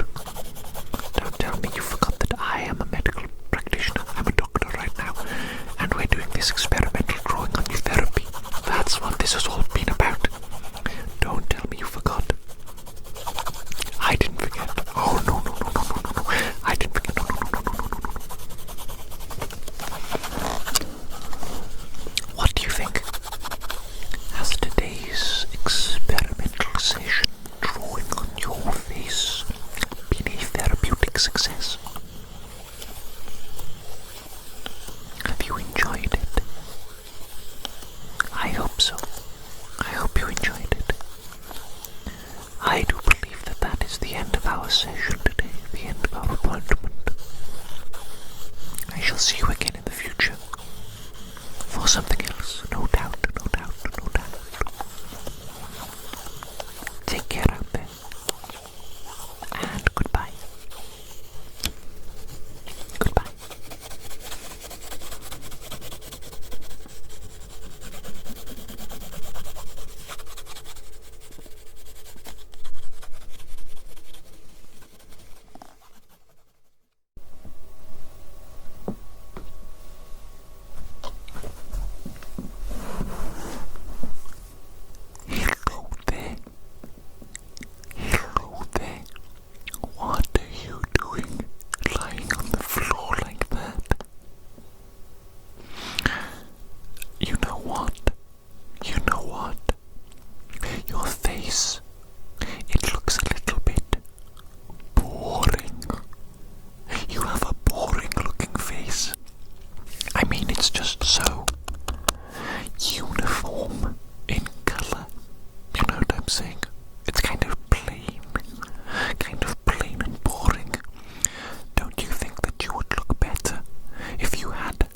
Don't tell me you forgot that I am a medical practitioner. I'm a doctor right now, and we're doing this experimental growing on you therapy. That's what this has all been about. Don't tell me you forgot. I didn't forget. Oh, no. I didn't forget. No. What do you think? Has today's experimental session drawing on your face been a therapeutic success? Have you enjoyed it? I hope so. I hope you enjoyed it. I do believe that that is the end of our session today, the end of our appointment. I shall see you again in the future for something else, no doubt. Take care out there, and goodbye. Goodbye. Hello there. What are you doing lying on the floor like that? You know what? Your face, it looks a little bit boring. You have a boring looking face. I mean, it's just so uniform in color. You know what I'm saying? It's kind of plain and boring. Don't you think that you would look better if you had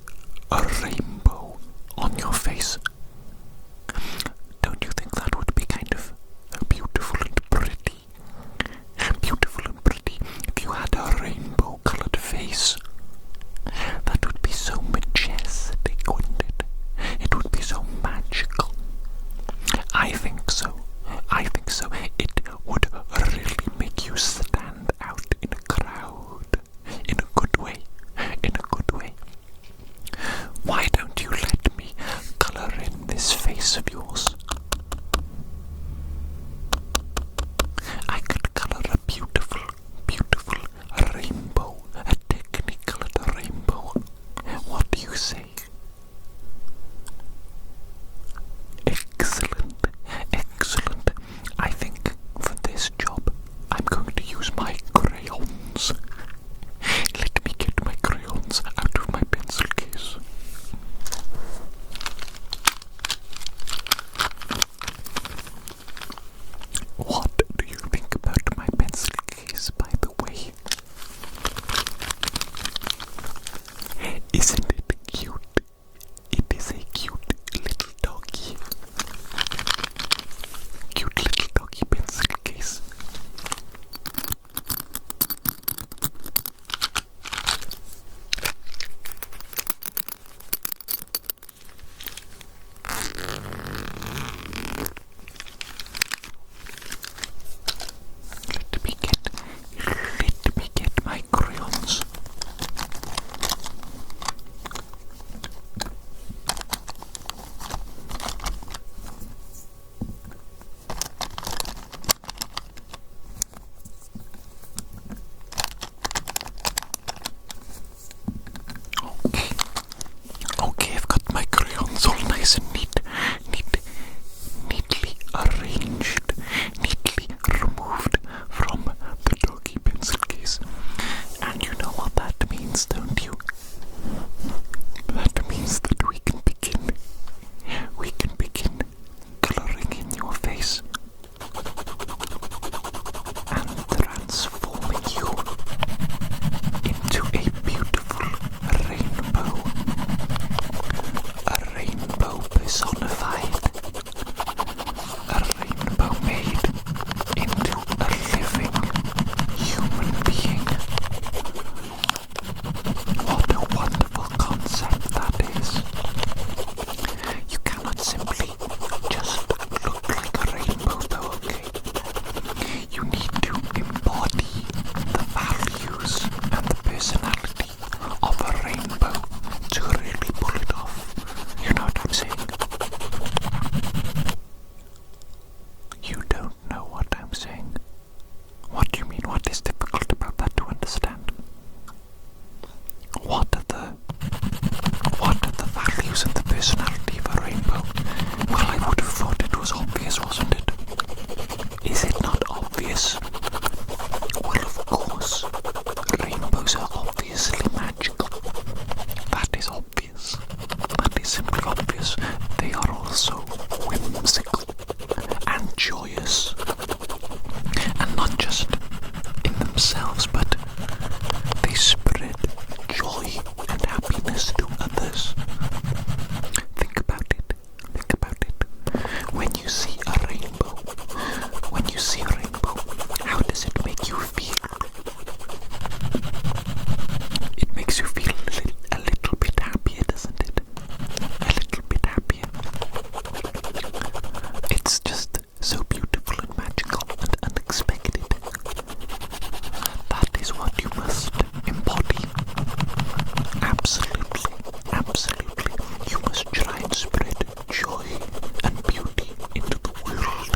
a rainbow on your face? Don't you think that would be kind of beautiful and pretty? Beautiful and pretty if you had a rainbow colored face. That would be so majestic, wouldn't it? It would be so magical. I think so. It would really make you stand out in a crowd. In a good way. Why don't you let me color in is they are also whimsical and joyous. And not just in themselves, but they spread joy and happiness to others. Think about it. Think about it. When you see a rainbow, how does it make you feel? It makes you feel a little bit happier, doesn't it? A little bit happier. It's just so beautiful and magical and unexpected. That is what you must embody. Absolutely, absolutely. You must try and spread joy and beauty into the world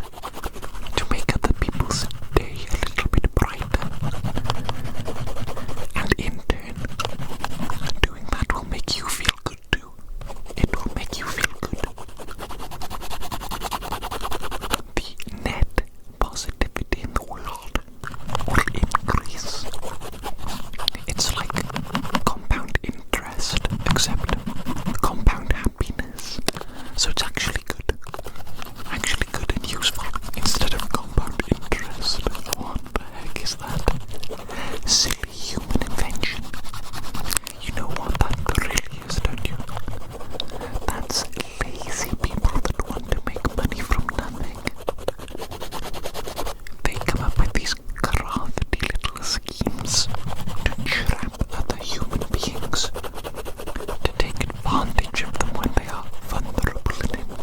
to make other people's day a little bit brighter. And in turn, doing that will make you feel good too. It will make you feel good. The net positivity in the world will increase. It's like compound interest, except compound happiness. So it's actually good. Actually good and useful instead of compound interest. What the heck is that? Silly human invention. You know what that really is, don't you? That's lazy people that want to make money from nothing. They come up with these crafty little schemes to trap other human beings, to take advantage of them when they are vulnerable and in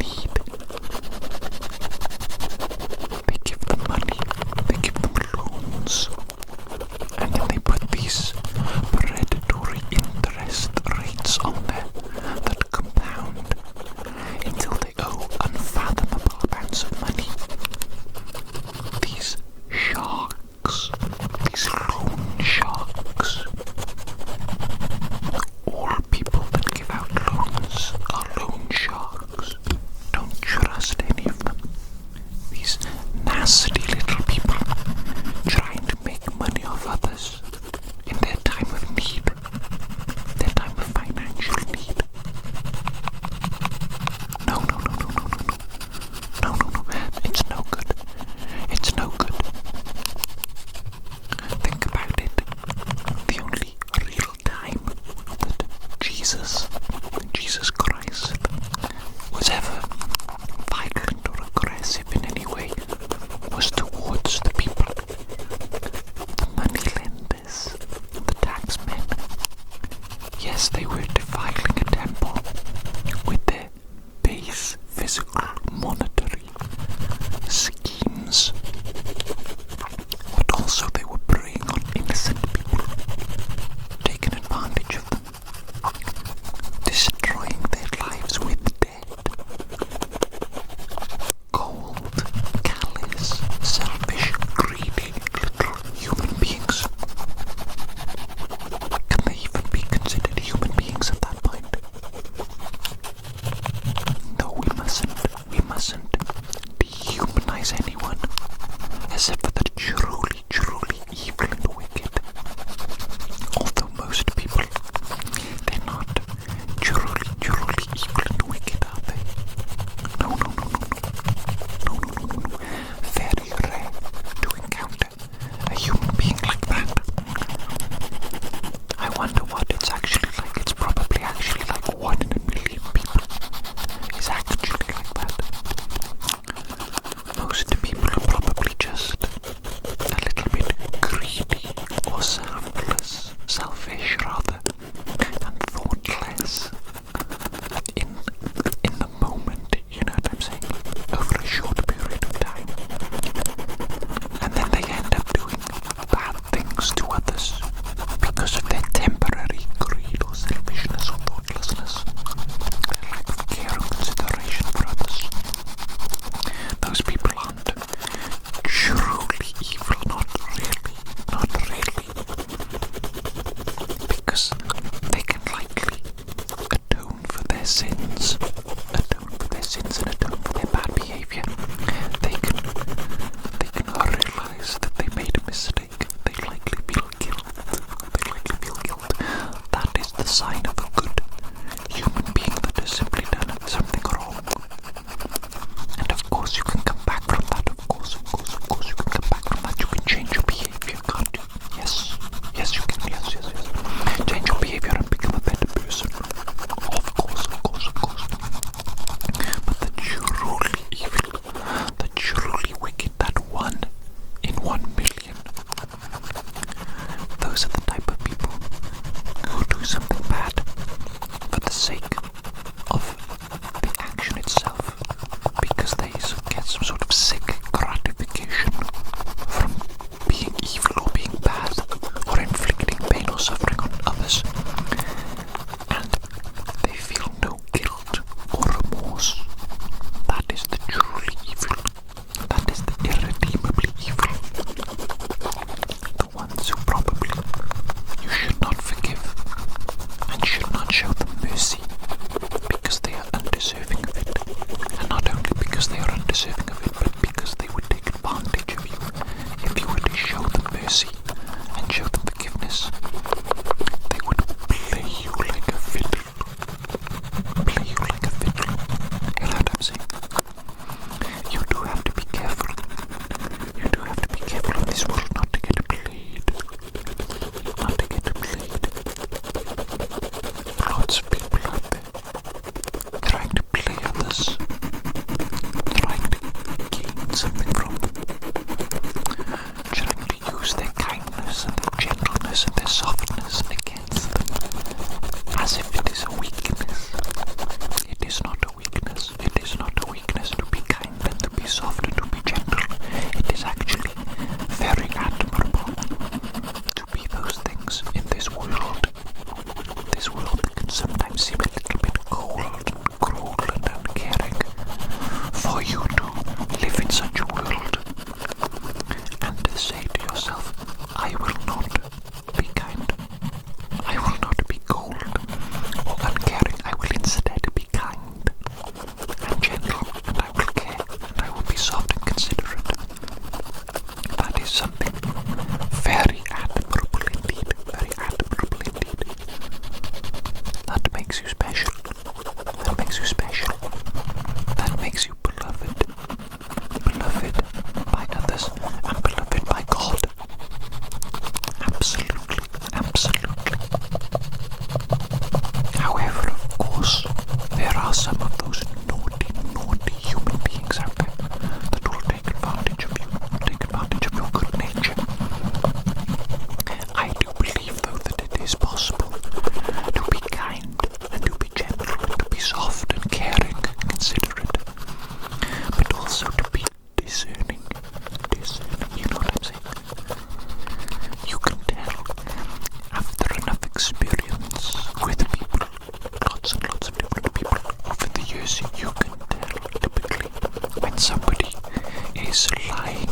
always lying,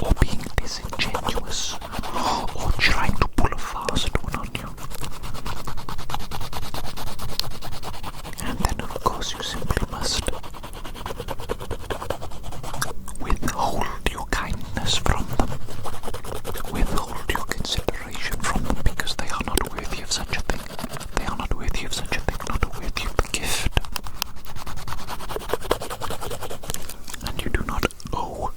or being disingenuous, or trying to pull a fast one on you. And then of course you simply must withhold your kindness from them, withhold your consideration from them, because they are not worthy of such a thing. They are not worthy of such a thing, not worthy of the gift. And you do not owe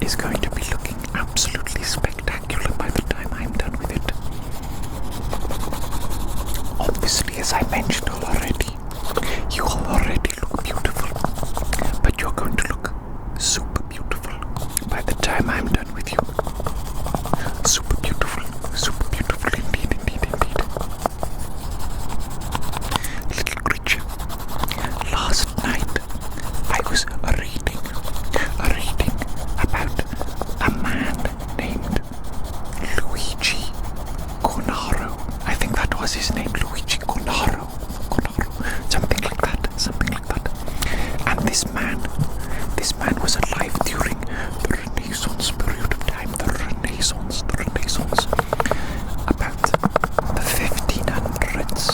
is going to be looking absolutely spectacular by the time I'm done with it. Obviously, as I mentioned already, you already look beautiful, but you're going to look super beautiful by the time I'm done with you. Super beautiful indeed, indeed, indeed. Little creature, last night I was reading about a man named Luigi Cornaro. I think that was his name, Luigi Cornaro, something like that. And this man was alive during the Renaissance period of time, the Renaissance, about the 1500s.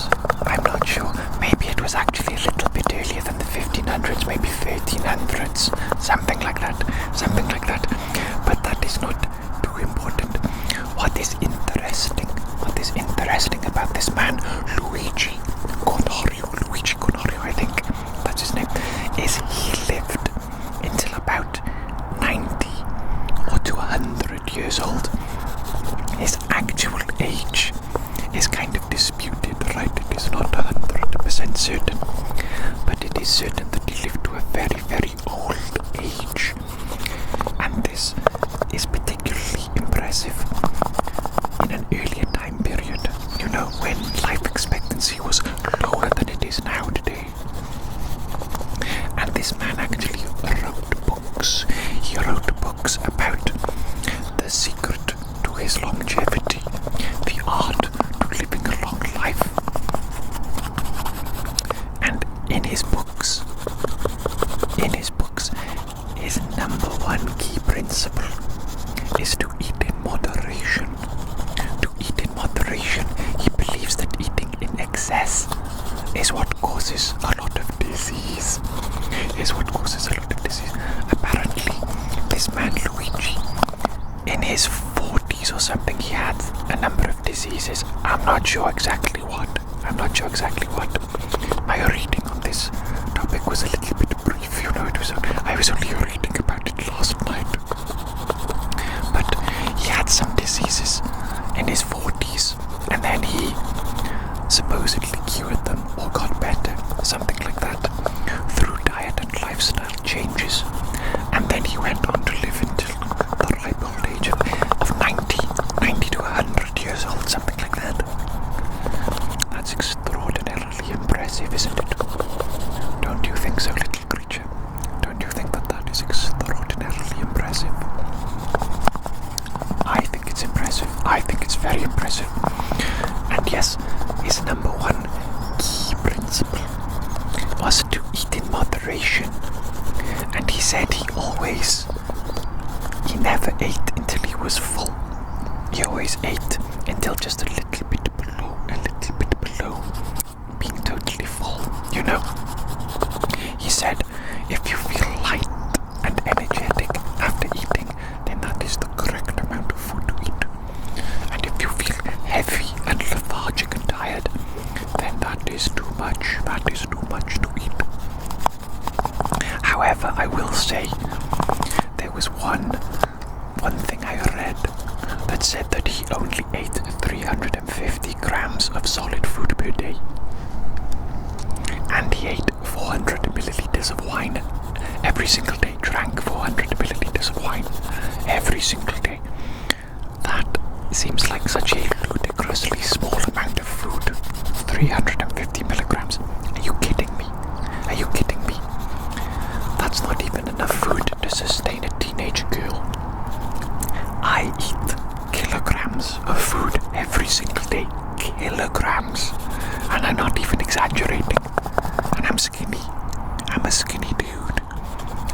I'm not sure. Maybe it was actually a little bit earlier than the 1500s, maybe 1300s, something like that. But that is not too important. What is interesting about this man, Luigi Cornaro, I think that's his name, is he lived until about 90 or to 100 years old. His actual age is kind of disputed, right? It is not 100% certain, but it is certain that he lived to a very, very old age. And this is particularly impressive in an earlier time period, you know, when life expectancy was lower than it is now today. And this man actually wrote books. He wrote books about the secret to his longevity, the art to living a long life. And in his books, his number one key principle is to eat in moderation. He believes that eating in excess is what causes a lot of disease. Apparently, this man Luigi, in his 40s or something, he had a number of diseases. I'm not sure exactly what. My reading on this topic was a little bit brief, you know. I was only reading about it last night. But he had some diseases in his 40s, and then he supposedly cured them or got better, something like that, through diet and lifestyle changes. And then he went on to live until the ripe old age of 90 to 100 years old, something like that. That's extraordinarily impressive, isn't it? Don't you think so, little creature? Don't you think that is extraordinarily impressive? I think it's impressive. I think it's very impressive. And yes, his number one key principle was to eat in moderation. And he said he never ate until he was full. He always ate until just a little bit below being totally full, you know. He said, if you feel light and energetic after eating, then that is the correct amount of food to eat. And if you feel heavy and lethargic and tired, then that is too much to eat. However, I will say, there was one thing I read that said that he only ate 350 grams of solid food per day. And he ate 400 milliliters of wine every single day, drank 400 milliliters of wine every single day. That seems like such a ludicrously small amount of food. 350 milligrams. Are you kidding me? That's not even enough food to sustain a teenage girl. I eat kilograms of food every single day. Kilograms. And I'm not even exaggerating. And I'm skinny. I'm a skinny dude.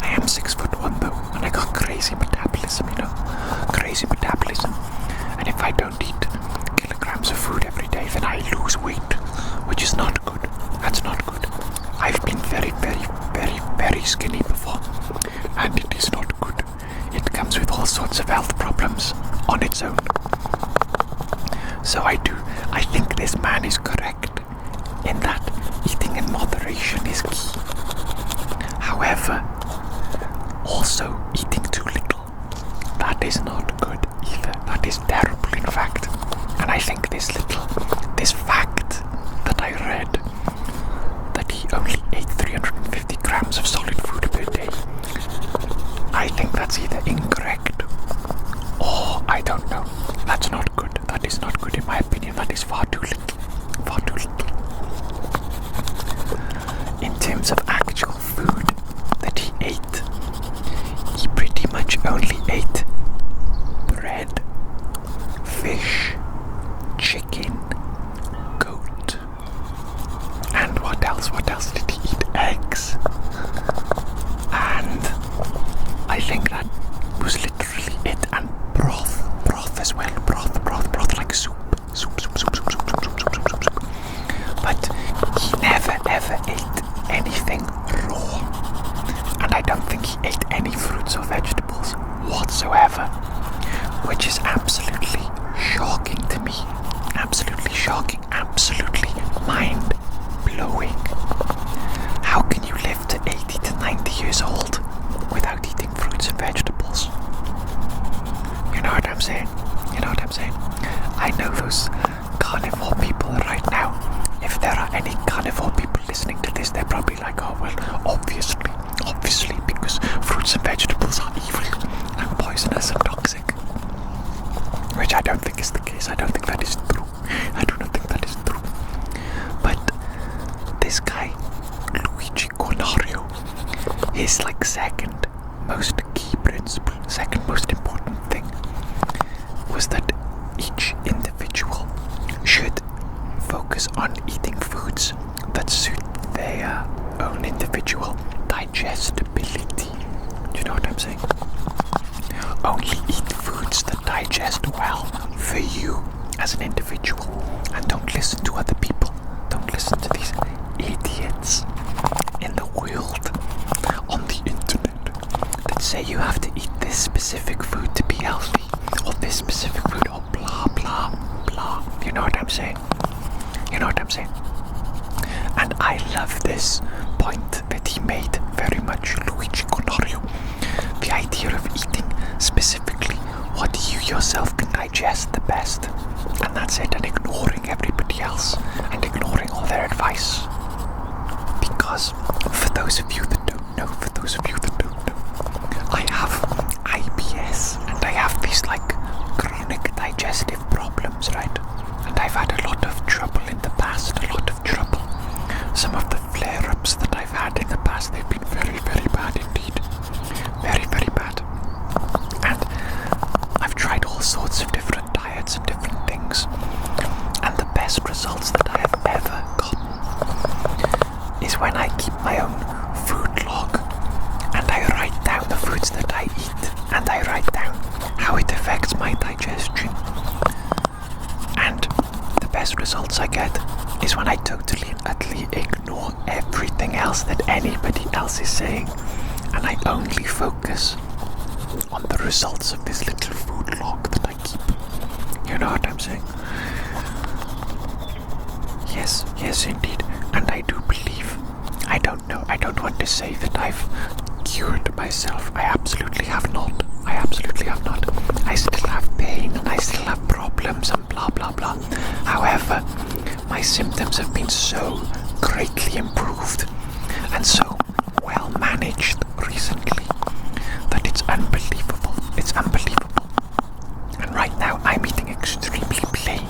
I am 6'1" though, and I got crazy metabolism, you know. Crazy metabolism. And if I don't eat kilograms of food every day, then I lose weight, which is not good. That's not good. I've been very, very, very, very skinny before, and it is not good. It comes with all sorts of health problems on its own. So I think this man is correct in that eating in moderation is key. However, also eating too little that is not good either. That is terrible, in fact. And I think this fact that I read, that he only ate 350 grams of solid food per day, I think that's either incorrect or I don't know. That's not good. That is not good in my opinion. That is far too little. Far too little. In terms of actual food that he ate, he pretty much only ate bread, fish, chicken, goat, and what else? What else did he eat? Eggs. And I think that was literally it. And broth as well. Broth like soup. Soup. But he never ever ate anything raw. And I don't think he ate any fruits or vegetables whatsoever, which is absolutely shocking to me. Absolutely shocking. Absolutely mind-blowing. How can you live to 80 to 90 years old without eating fruits and vegetables? You know what I'm saying? You know what I'm saying? I know those carnivore people right now. If there are any carnivore people listening to this, they're probably like, oh well, obviously, because fruits and vegetables are evil and poisonous and toxic. Which I don't think is the case. I don't think that is true. I do not think that is true. But this guy, Luigi Cornario, his like second most key principle, second most important thing, was that each individual should focus on eating foods that suit their own individual digestibility. Do you know what I'm saying? Only eat foods that digest well for you as an individual, and don't listen to other people. Don't listen to these idiots in the world, on the internet, that say you have to eat this specific food to be healthy, or this specific food, or blah blah blah. You know what I'm saying? You know what I'm saying? And I love this point that he made very much, Luigi Cornario. The idea of eating specifically what you yourself can digest the best, and that's it, and ignoring everybody else and ignoring all their advice. Because for those of you that don't know, I have IBS and I have these like chronic digestive problems, right? And I've had a lot of trouble in the past, a lot of trouble. Some of the flare-ups that I've had in the past, they've been very, very bad indeed. Very, very bad. And I've tried all sorts of different diets and different things. And the best results that I have ever gotten is when I keep my own food log and I write down the foods that I eat, and I write down how it affects my digestion. And the best results I get is when I totally and utterly ignore everything else that anybody else is saying, and I only focus on the results of this little food log that I keep. You know what I'm saying? Yes indeed. And I do believe, I don't want to say that I've cured myself. I absolutely have not. I still have pain and I still have problems and blah blah blah. However, my symptoms have been so greatly improved and so well managed recently that it's unbelievable. It's unbelievable. And right now I'm eating extremely plain.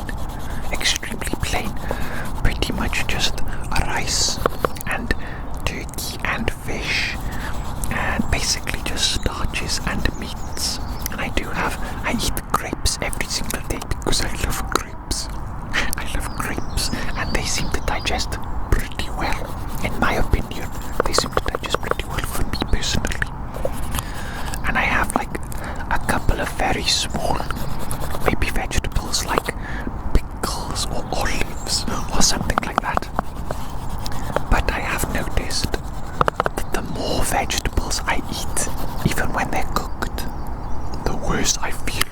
Pretty much just rice and turkey and fish and basically just starches and meats. And I eat grapes every single day because I love grapes. And they seem to digest pretty well. In my opinion, they seem to digest pretty well for me personally. And I have like a couple of very small, maybe vegetables like pickles or olives or something like that. But I have noticed that the more vegetables I eat, even when they're cooked, the worse I feel.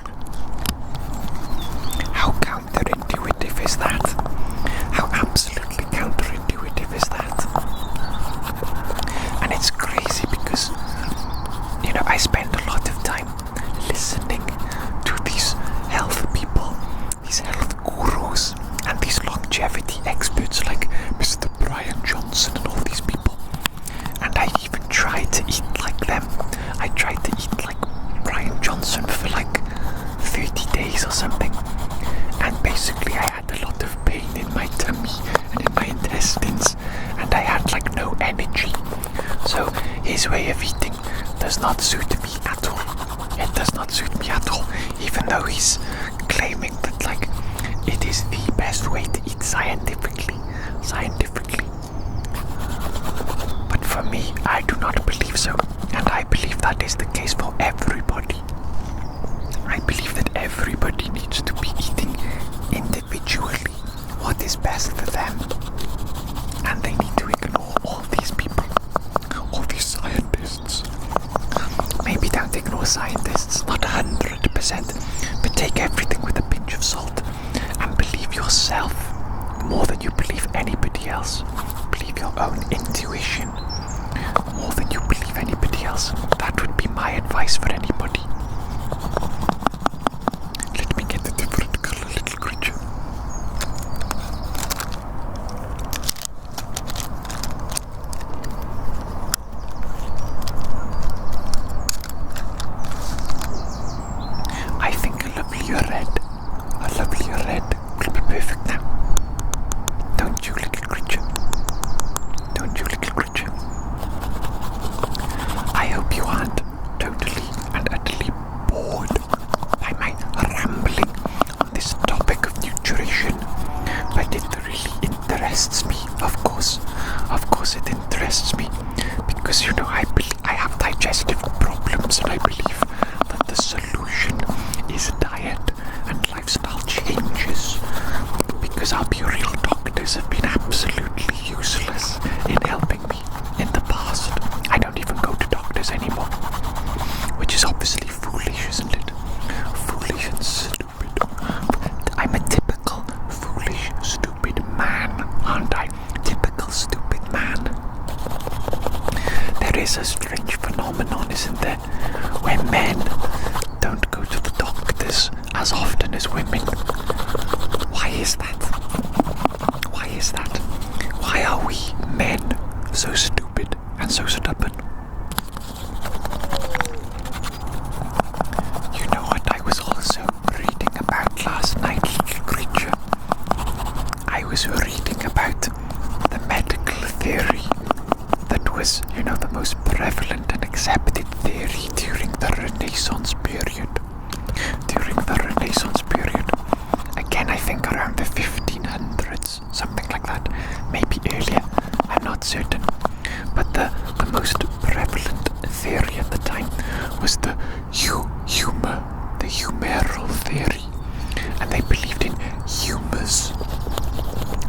How counterintuitive is that? How absolutely counterintuitive is that? And it's crazy because, I spend a lot of time listening his way of eating does not suit me at all. It does not suit me at all, even though he's claiming that, like, it is the best way to eat scientifically. But for me, I do not believe so, and I believe that is the case for everybody. I believe that everybody needs to be eating individually what is best for them, and they need to ignore all these people, all these scientists. Maybe don't ignore scientists, not 100%, but take everything with a pinch of salt and believe yourself more than you believe anybody else. Believe your own intuition more than you believe anybody else. That would be my advice for anybody. Let me get a different color, little creature. I think a lovelier red will be perfect now. Don't you, little creature? Don't you, little creature? I hope you aren't totally and utterly bored by my rambling on this topic of nutrition, but it really interests me, of course. Of course it interests me, because, you know, I have digestive problems, and I believe that the solution is diet and lifestyle changes, because I'll be real, doctors have been absolutely useless in helping me in the past. I don't even go to doctors anymore, which is obviously foolish, isn't it? Foolish and stupid. I'm a typical foolish, stupid man, aren't I? Typical stupid man. There is a strange phenomenon, isn't there, where men don't go to the doctors as often as women. Why is that? Why is that? Why are we men so stupid and so stubborn? You know what I was also reading about last night, little creature? I was reading about the medical theory that was, you know, the most prevalent and accepted theory during the Renaissance period. Again, I think around the 1500s, something like that. Maybe earlier, I'm not certain. But the most prevalent theory at the time was the humoral theory. And they believed in humors.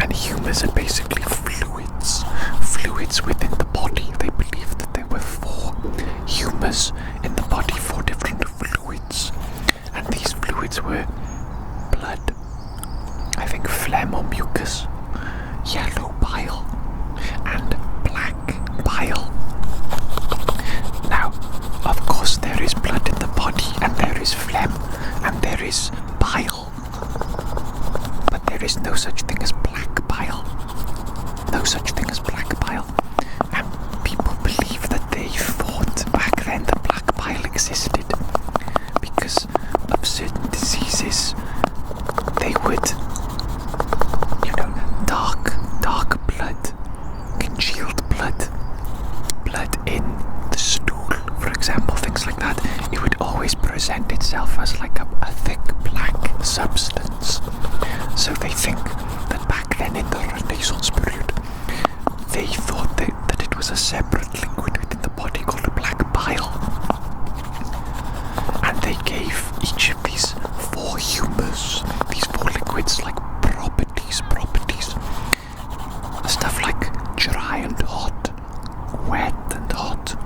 And humors are basically fluids within the body. They believed that there were 4 humors in the body, 4 different fluids. And these fluids were blood, I think phlegm or mucus, yellow bile, and black bile. Now, of course, there is blood in the body, and there is phlegm, and there is bile. But there is no such thing as black bile. No such thing as black bile. And people believe that they thought back then that black bile existed because of certain diseases. They would, you know, dark blood, congealed blood in the stool, for example, things like that. It would always present itself as like a thick black substance. So they think that back then in the Renaissance period, they thought that it was a separate liquid within the body called a black bile. And they gave each of these 4 humors, these 4 liquids, like properties. Stuff like dry and hot, wet and hot,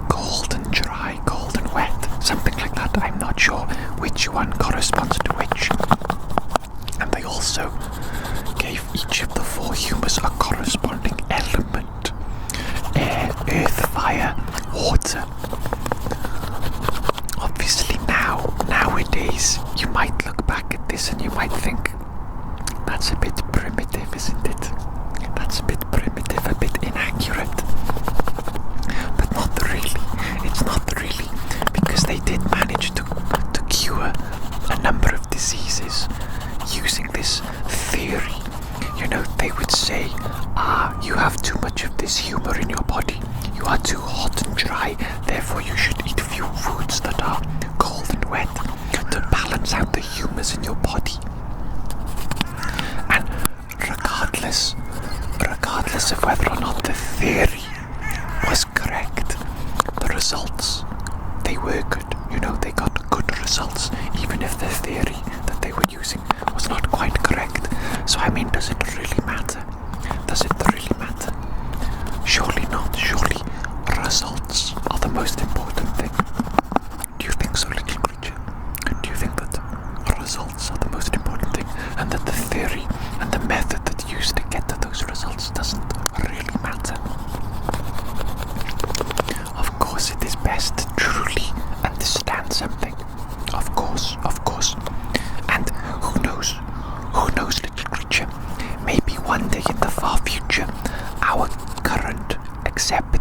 cold and dry, cold and wet, something like that. I'm not sure which one corresponds to which. And they also gave each of the 4 humors a corresponding element: air, earth, fire, water. Obviously nowadays, you might look back at this and you might think, that's a bit primitive, isn't it? That's a bit primitive, a bit inaccurate. But not really. It's not really, because they did manage to cure a number of diseases using this theory. You know, they would say, you have too much of this humor in your body. You are too hot and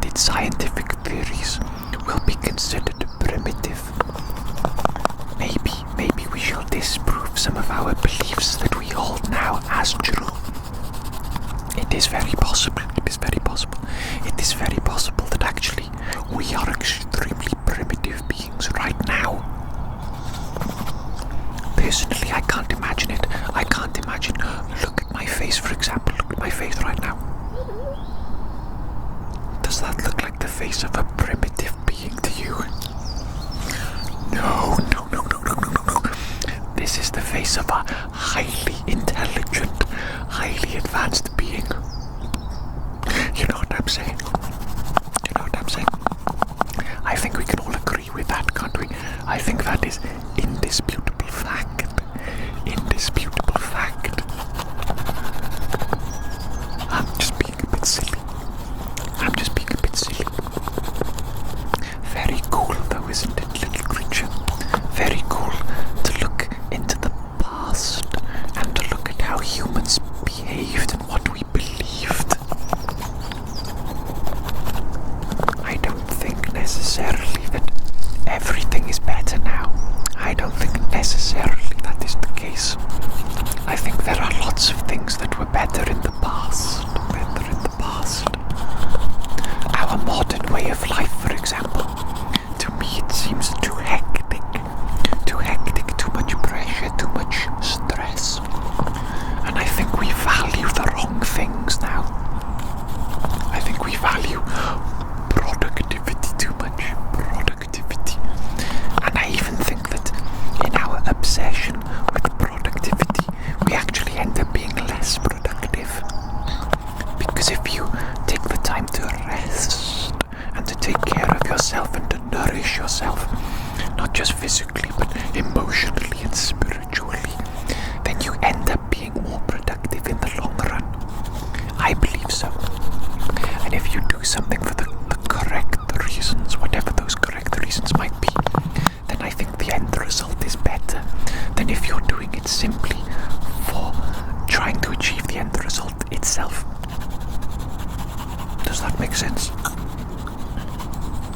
its scientific theories will be considered primitive. Maybe we shall disprove some of our beliefs that we hold now as true. It is very possible, it is very possible that actually we are extremely primitive beings right now. Personally, I can't imagine it. I can't imagine. Look at my face, for example. Look at my face right now. Does that look like the face of a primitive being to you? No. This is the face of a highly intelligent, highly advanced being. You know what I'm saying? I think we can all agree with that, can't we? I think that is indisputable fact. Indisputable fact. I'm just being a bit silly. Very cool though, isn't it, little creature? Very cool to look into the past and to look at how humans behaved and what we believed. I don't think necessarily that everything is better now. I don't think necessarily that is the case. I think there are lots of things that were better in the past. Our modern way of life, for example, to me it seems too hectic, too much pressure, too much stress. And I think we value the wrong things now. I think we value productivity too much. And I even think that in our obsession with productivity, we actually end up being less productive. Because if you take the time to rest and to take care of yourself and to nourish yourself, not just physically but emotionally and spiritually, then you end up being more productive in the long run. I believe so. And if you do something for the correct reasons, whatever those correct reasons might be, then I think the end result is better than if you're doing it simply for trying to achieve the end result itself. Does that make sense?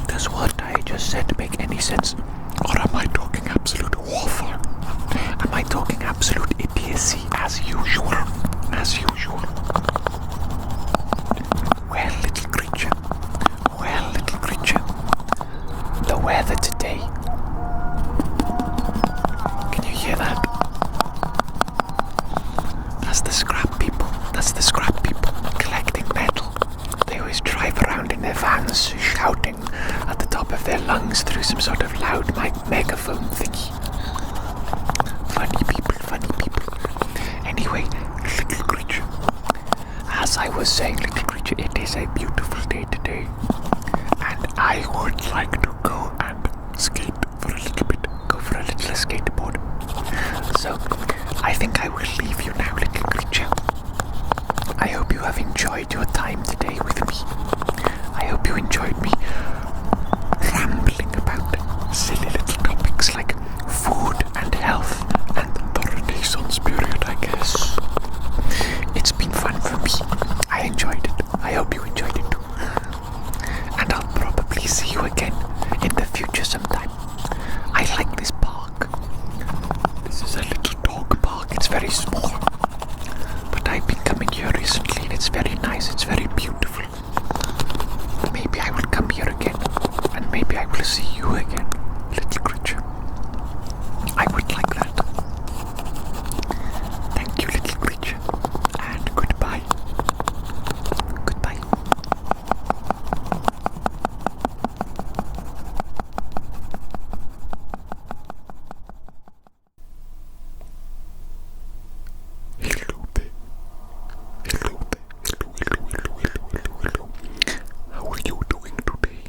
Does what I just said make any sense? Or am I talking absolute waffle? Am I talking absolute idiocy as usual? Well, little creature. The weather today. Can you hear that? That's the scrap people collecting metal. They always drive around in their vans shouting at the top of their lungs through some sort of loud megaphone thingy. Funny people. Anyway, little creature. As I was saying, little creature, it is a beautiful day today. And I would like to go and skate for a little bit. Go for a little skateboard. So, I think I will leave you now, little creature. I hope you have enjoyed your time today with me. I hope you enjoyed me rambling about silly little topics like food and health and the Renaissance period, I guess. It's been fun for me. I enjoyed it. I hope you enjoyed it too. And I'll probably see you again in the future sometime. I like this park. This is a little dog park. It's very small. But I've been coming here recently and it's very nice. It's very beautiful. Maybe I will come here again. And maybe I will see you again, little creature. I would like that. Thank you, little creature. And goodbye. Goodbye. Hello there. How are you doing today?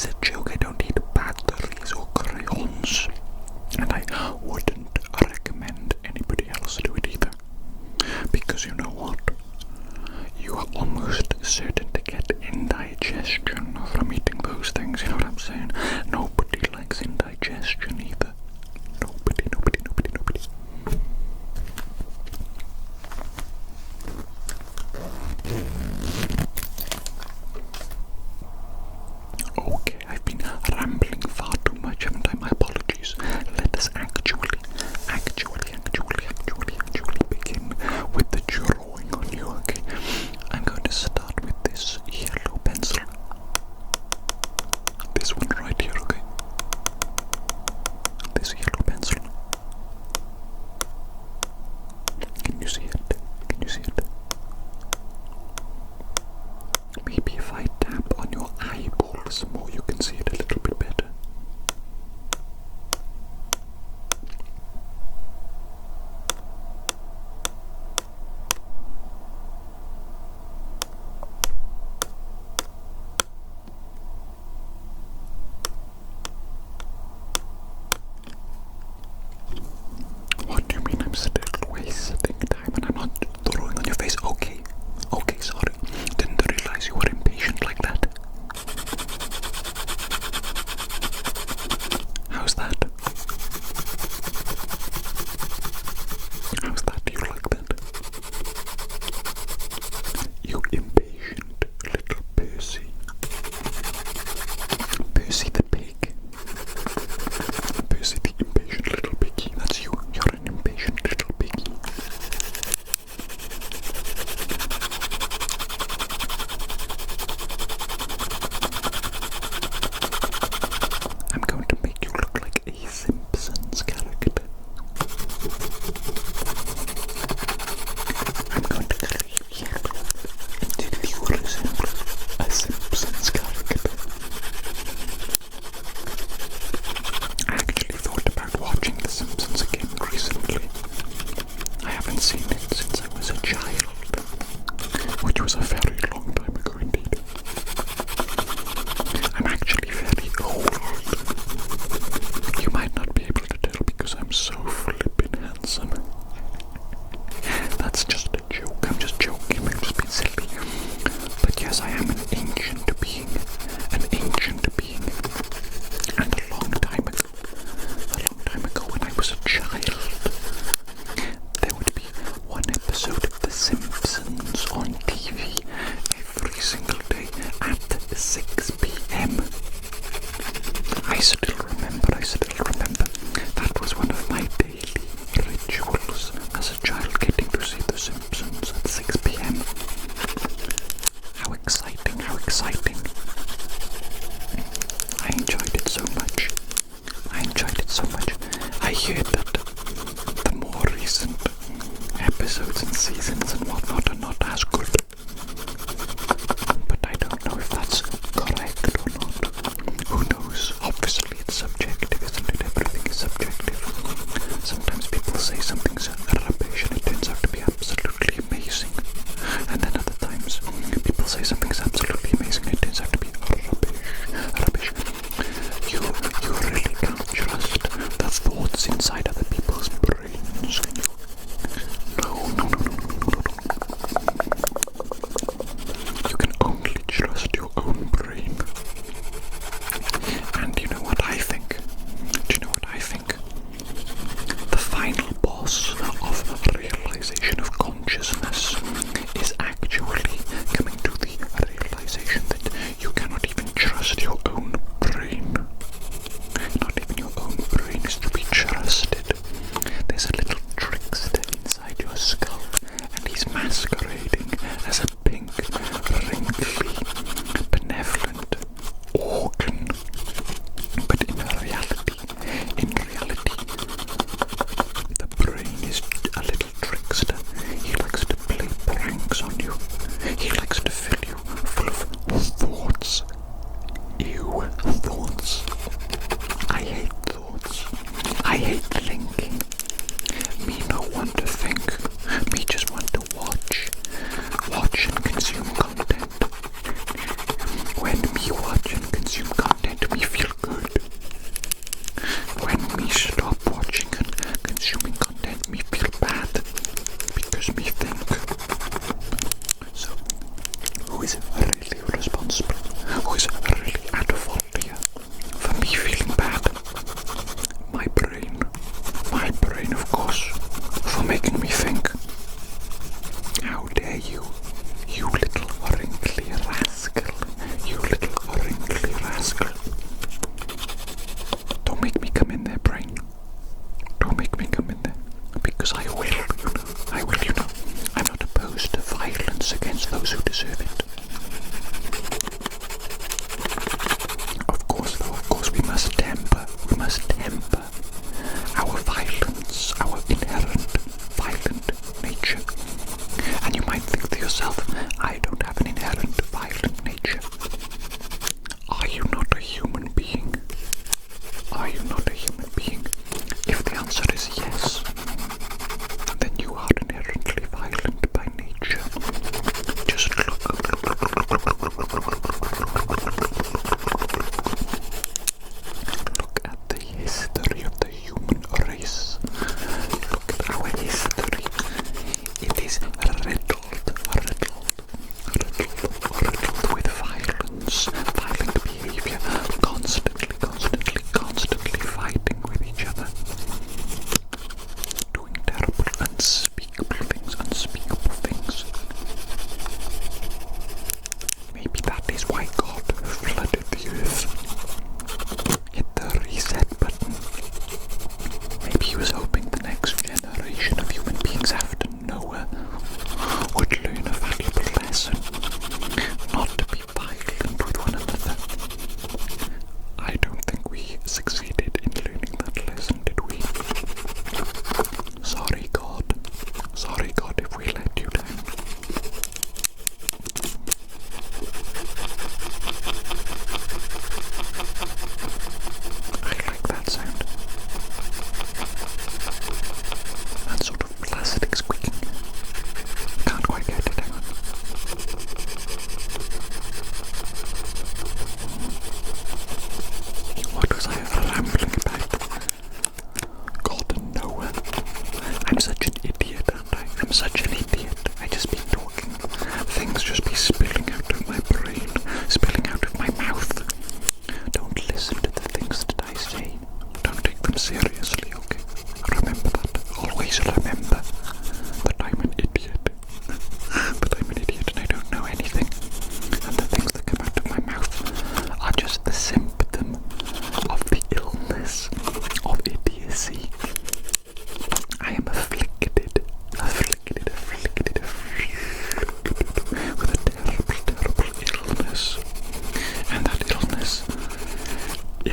is a joke. I don't need batteries or crayons. And I wouldn't recommend anybody else do it either. Because you know what? You are almost certain to get indigestion from eating those things, you know what I'm saying? Nobody likes indigestion either. Nobody. Okay, I've been rambling far too much, haven't I? My apologies. Let us actually begin with the drawing on you, okay? I'm going to start with this yellow pencil. This one right here, okay?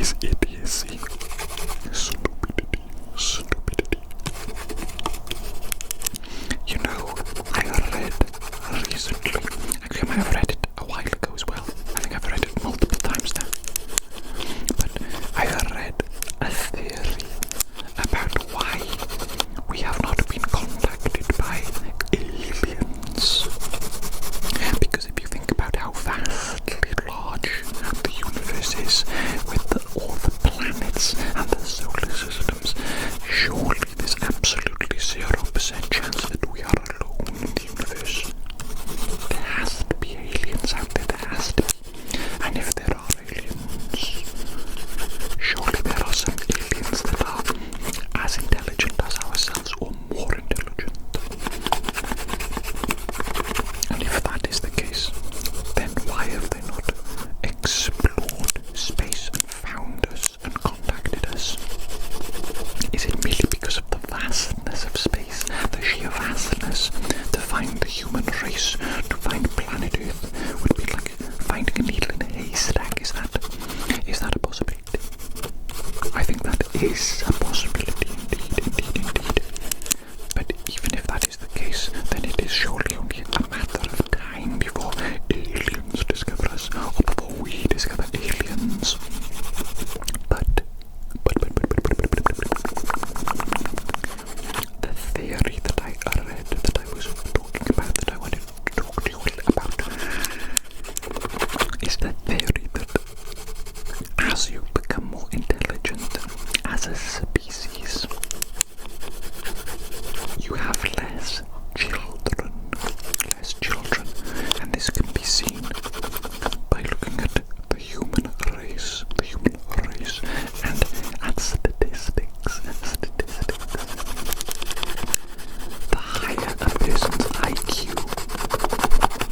is idiocy. Stupidity. You know, I read recently, actually I might have read it a while ago as well. I think I've read it multiple times now. But I read a theory about why we have not been contacted by aliens. Because if you think about how vastly large the universe is, with all the planets and the solar systems, surely there's absolutely 0% chance that we are alone in the universe. There has to be aliens out there, there has to be. And if there are aliens, surely there are some aliens that are as intelligent as ourselves or more intelligent. And if that is the case, then why have they not explored space and found us and contacted us? Is it merely because of the vastness of space, the sheer vastness? To find the human race, to find planet Earth, would be like finding a needle in a haystack. Is that a possibility? I think that is a possibility, indeed. But even if that is the case, then it is surely only a matter of time before aliens discover us, or before we discover aliens. But the theory that I read, that I was talking about, that I wanted to talk to you about, is the theory that as you become more intelligent as a species, you have less children, and this can be seen by looking at the human race, and at statistics. The higher a person's IQ,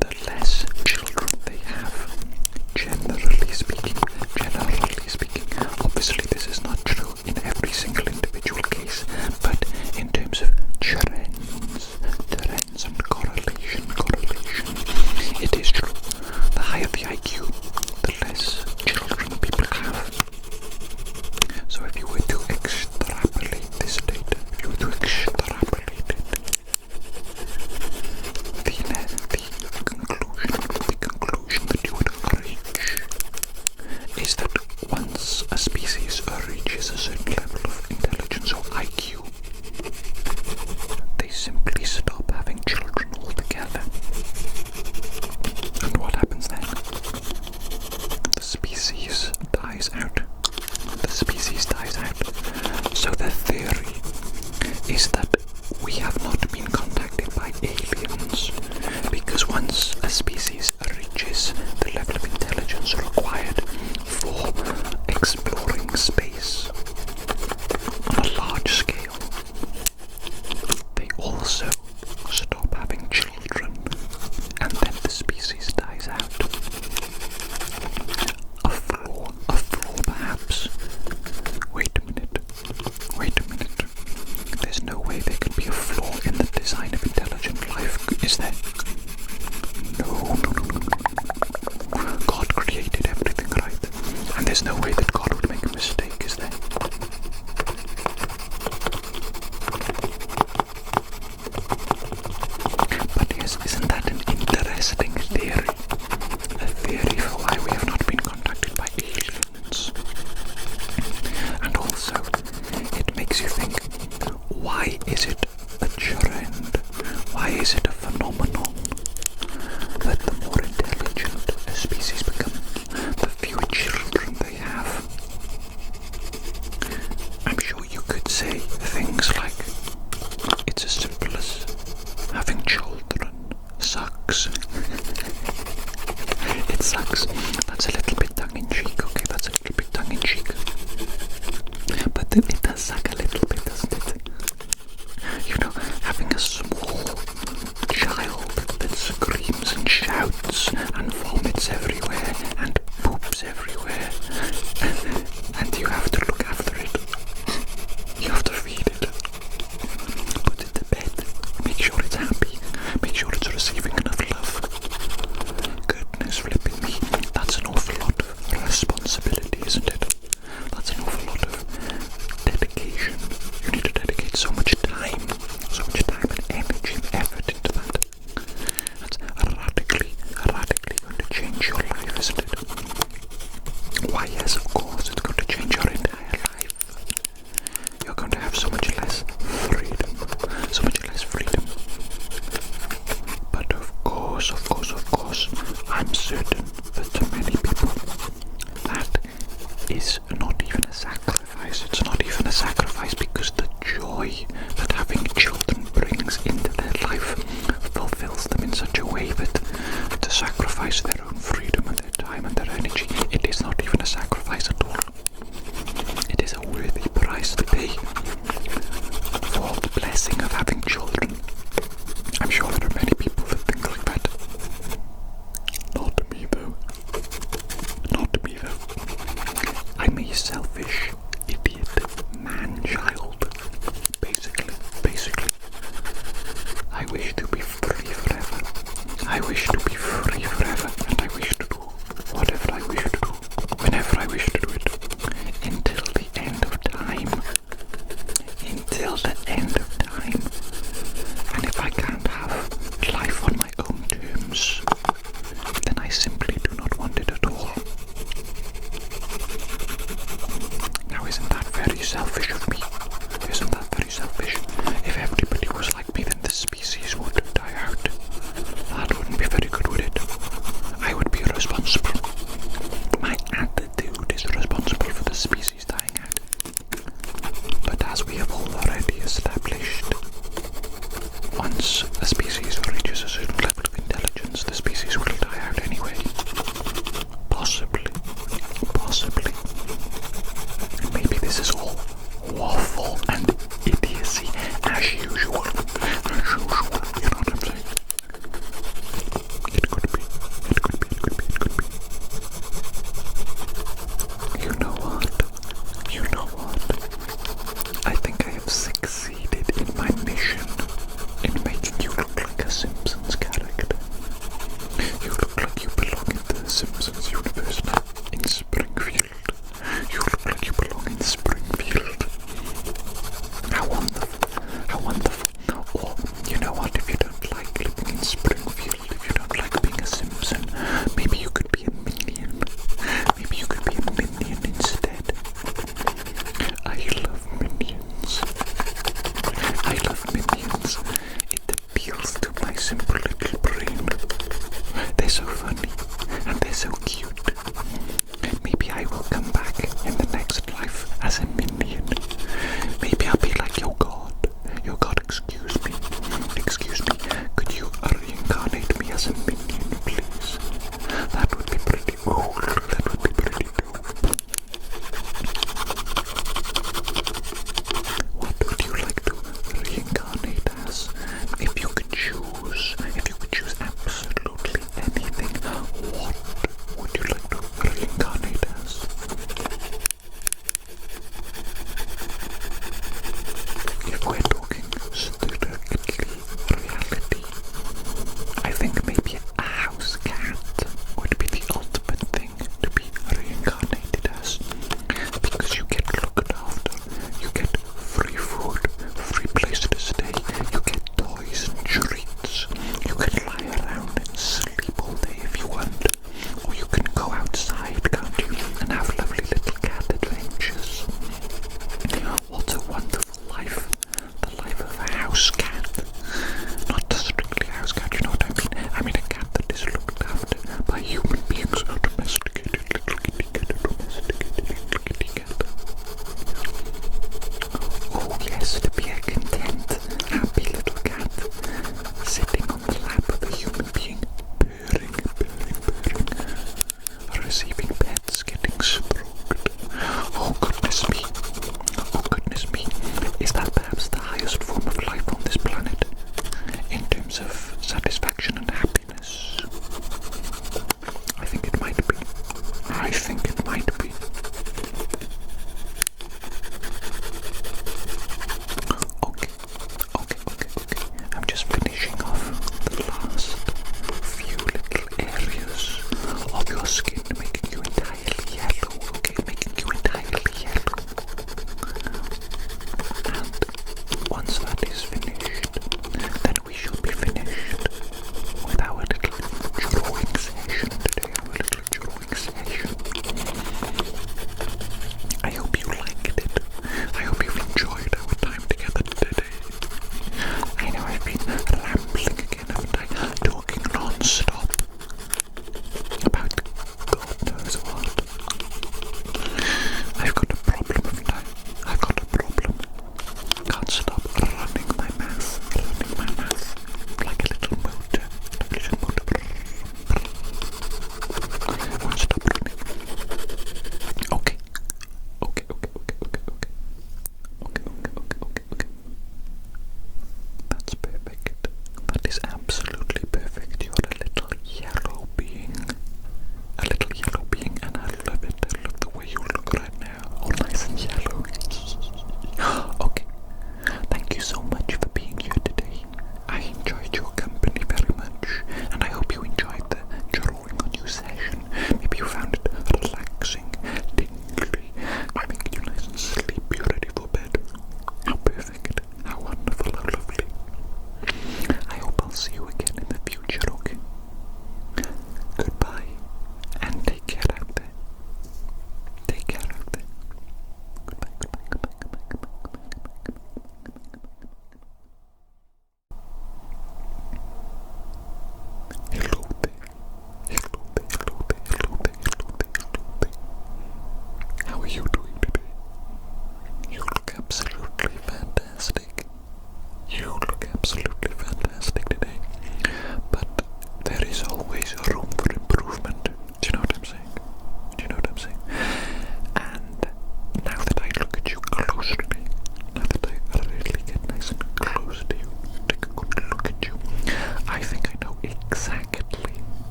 the less children they have. Generally speaking, obviously this is not true in every single individual case, but in terms of trends and correlation, it is true. The higher the IQ, the less children people have. So if you were to extrapolate this data, the conclusion that you would reach is that once a species reaches a certain level of intelligence or IQ, they simply stop having children altogether. And what happens then? The species dies out. So the theory is that we have not been contacted by aliens, because once a species reaches the level of intelligence required for exploring space on a large scale, they also stop having children, and then the species dies out. A flaw perhaps. Wait a minute. There's no way there could be a flaw in the design of intelligent life, is there? No. God created everything right, and there's no way that God would make a mistake, is there? But yes, isn't that an interesting theory? A theory for why we have not been contacted by aliens. And also, it makes you think, why is it a trend? Why is it a phenomenon that the more intelligent a species become, the fewer children they have? I'm sure you could say things like, it's as simple as having children sucks. It sucks. That's a little bit tongue-in-cheek, okay? But it does suck a little bit, doesn't it? You know, having a small child that screams and shouts and vomits everywhere and poops everywhere, and you have to look after it. You have to feed it, put it to bed, make sure it's happy, make sure it's receiving enough love. Goodness flipping me, that's an awful lot of responsibility, isn't it? is not even a sacrifice. It's not even a sacrifice because the joy that having children brings into their life fulfills them in such a way that to sacrifice their own freedom and their time and their energy, it is not even a sacrifice at all. It is a worthy price to pay for the blessing of having children. I'm sure there are many people that think like that. Not me though. Not me though. I'm a selfish, idiot, man-child. Basically. I wish to be free forever. I wish to be free forever, and I wish to do whatever I wish to do, whenever I wish to do it, until the end of time. Until the end of time. And if I can't have life on my own terms, then I simply do not want it at all. Now isn't that very selfish of me? Isn't that very selfish? If everybody was like me, then the species would die out. That wouldn't be very good, would it? I would be responsible. My attitude is responsible for the species dying out. But as we have already established, once a species reaches a certain level of intelligence, the species will die out anyway. Possibly. Maybe this is all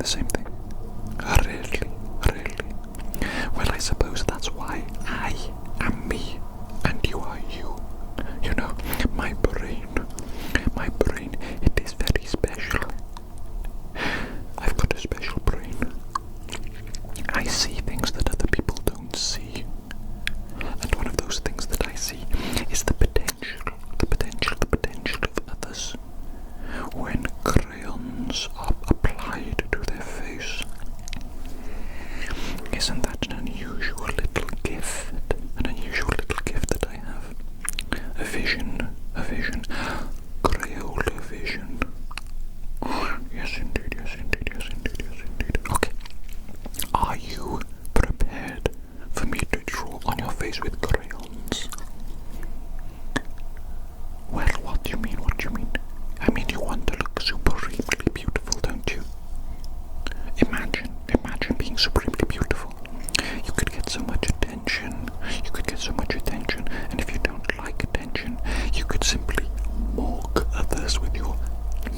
the same thing? Really? Well, I suppose that's why I am me and you are you. You know, my brain, it is very special. I've got a special brain. I see things that other people don't see. And one of those things that I see is the potential of others when crayons are applied to their face. Isn't that an unusual little gift? An unusual little gift that I have. A vision. Crayola vision. Yes indeed. Okay. Are you prepared for me to draw on your face with crayons? Well, what do you mean? I mean, you want to look supremely beautiful, don't you? Imagine being supremely beautiful. You could get so much attention, and if you don't like attention, you could simply mock others with your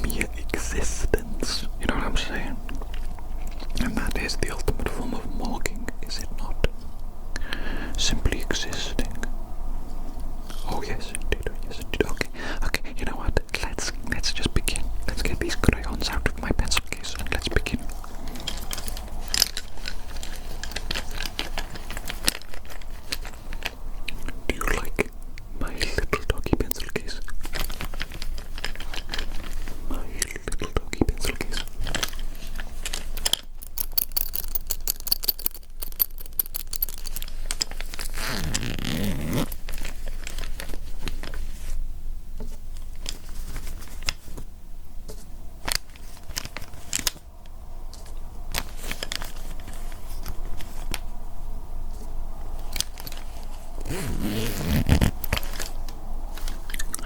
mere existence. You know what I'm saying? And that is the ultimate form of mocking, is it not? Simply existing. Oh yes, indeed. Okay, you know what? Let's just begin. Let's get these crayons out of my pencil case and let's begin. Do you like my little doggy pencil case?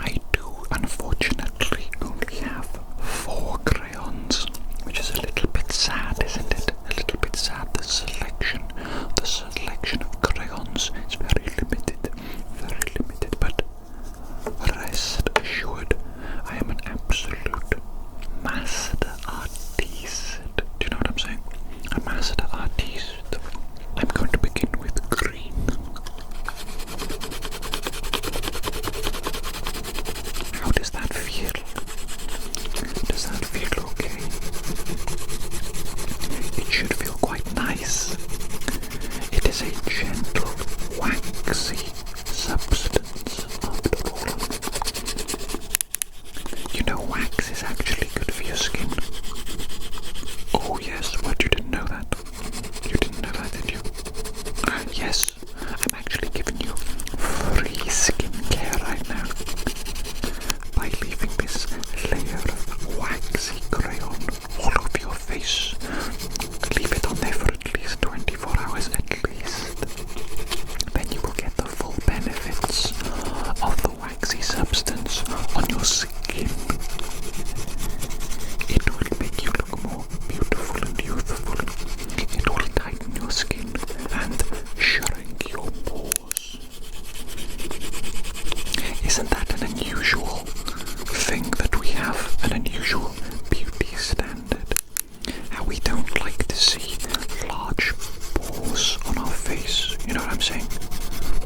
I do, unfortunately, only have 4 crayons, which is a little bit sad, isn't it? A little bit sad. The selection of crayons is very limited, but rest assured, I am an absolute master artist. Do you know what I'm saying? A master artist. I'm going to begin with green. How does that feel? Does that feel okay? It should feel quite nice. It is a gentle, waxy substance after all. You know, wax is actually good for your skin. Oh yes, what, you didn't know that? You didn't know that, did you? Yes, I'm actually giving you free skincare right now by leaving this layer of waxy crayon all over your face. Leave it on there for at least 24 hours at least. Then you will get the full benefits of the waxy substance on your skin. It will make you look more beautiful and youthful. It will tighten your skin and shrink your pores. Isn't that an unusual thing that we have? An unusual beauty standard? How we don't like to see large pores on our face. You know what I'm saying?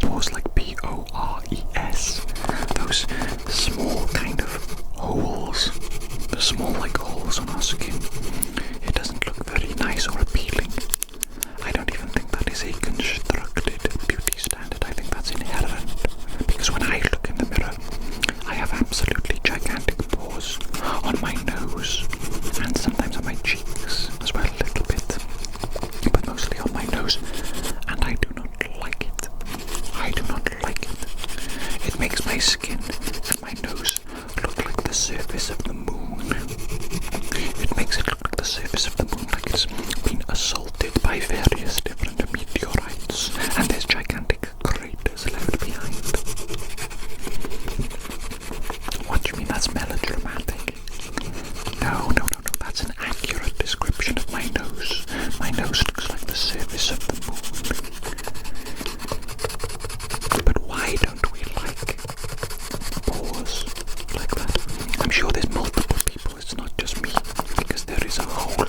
Pores like P-O-R-E-S. Those small kind of holes. The small like holes on our skin. It doesn't look very nice or appealing. I don't even think that is a constructed beauty standard. I think that's inherent. Because when I look in the mirror, I have absolutely gigantic pores on my nose and sometimes on my cheeks as well, a little bit. But mostly on my nose. And I do not like it. It makes my skin and my nose look like the surface of the moon. It makes it look like the surface of the moon, like it's been assaulted by various different meteorites, and there's gigantic craters left behind. What do you mean that's melodramatic? No, that's an accurate description of my nose. My nose looks like the surface of the moon. But why don't we like pores like that? I'm sure there's multiple people, it's not just me, because there is a whole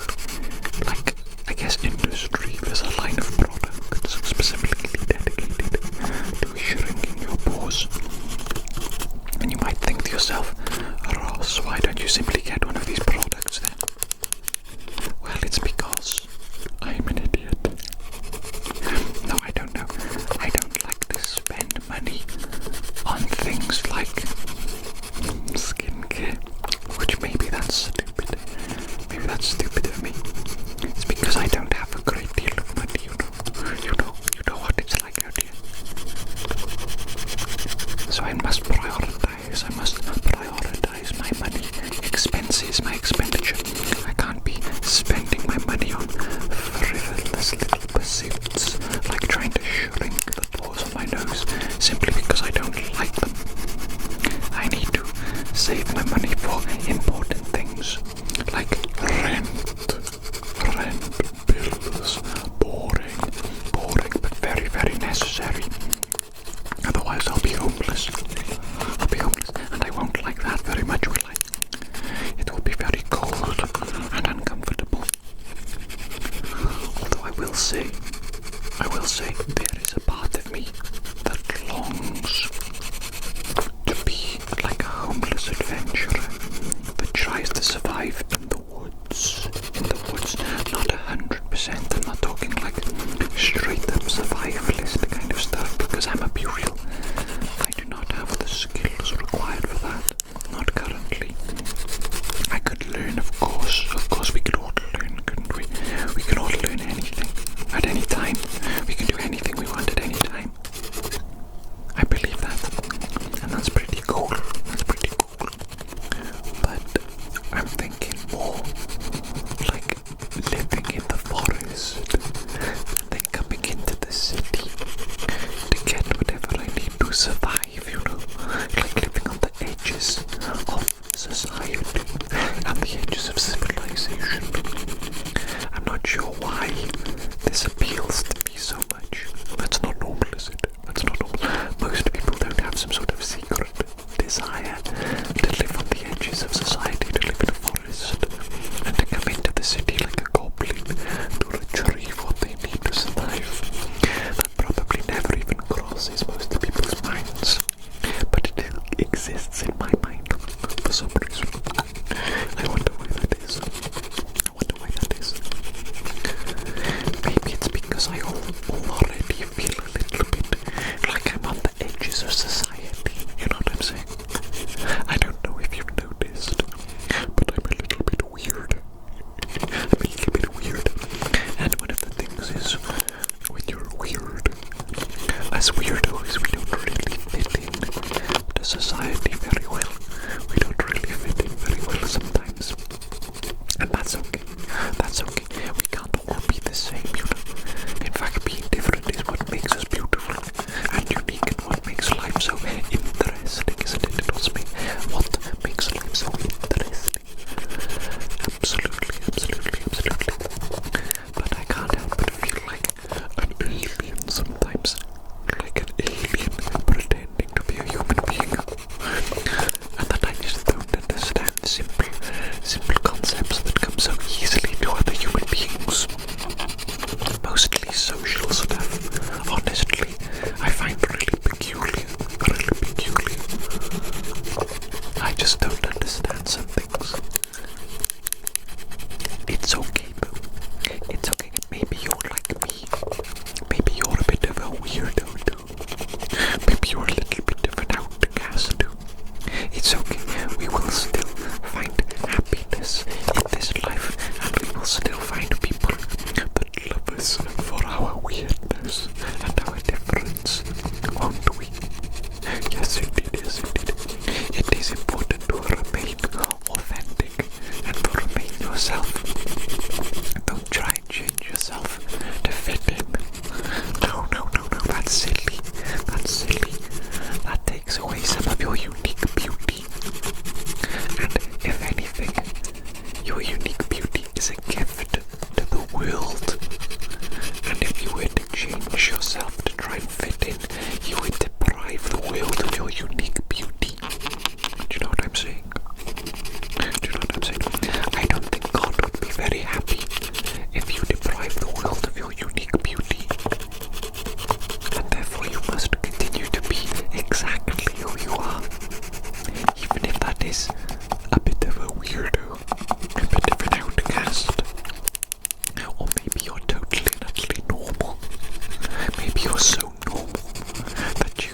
say, there is a part of me that longs to be like a homeless adventurer that tries to survive in the woods. Not 100%, I'm not talking like straight up survivalist kind of stuff, because I'm a be real, I do not have the skills required for that, not currently. I could learn, of course we could all learn, couldn't we? We could all learn anything, at any time. We can do anything we want at any time. I believe that, and that's pretty cool, but I'm thinking more like living in the forest, then coming into the city to get whatever I need to survive, you know, like living on the edges of society and the edges of civilization. I'm not sure why this appeals to me so much. That's not normal, is it? That's not normal. Most people don't have some sort of secret desire to live on the edges of society, to live in a forest, and to come into the city like a goblin to retrieve what they need to survive. That probably never even crosses most people's minds, but it exists in my mind for some reason. I wonder why that is. Maybe it's because I already feel a little bit like I'm on the edges of society, you know what I'm saying? I don't know if you've noticed, but I'm a little bit weird. And one of the things is, when you're weird, as weirdos, we don't really fit in to society very well. We don't really fit in very well sometimes. And that's okay. We can't all be the same, you know. In fact, being different is what makes us beautiful and unique, and what makes life so interesting, isn't it? It was me. What makes life so interesting? Absolutely. But I can't help but feel like an alien sometimes. Like an alien pretending to be a human being. And that I just don't understand simple concepts that come so easily to other human beings. Mostly social stuff, honestly, I find really peculiar. I just don't understand some things. It's okay, boo. It's okay. Maybe you're like me. Maybe you're a bit of a weirdo too. Maybe you're a little bit of an outcast too. It's okay. We will still find happiness in this life, and we will still find people that love us for our weirdness and our difference, won't we? Yes, indeed. It is important to remain authentic and to remain yourself. Don't try and change yourself to fit in. No, that's silly. That takes away some of your unique beauty. And if anything, your unique beauty is a gift to the world. And if you were to change yourself to try and fit in, you would deprive the world of your unique beauty. Do you know what I'm saying? I don't think God would be very happy if you deprive the world of your unique beauty. And therefore you must continue to be exactly who you are. Even if that is a bit of a weirdo, a bit of an outcast. Or maybe you're totally and utterly normal. Maybe you're so normal that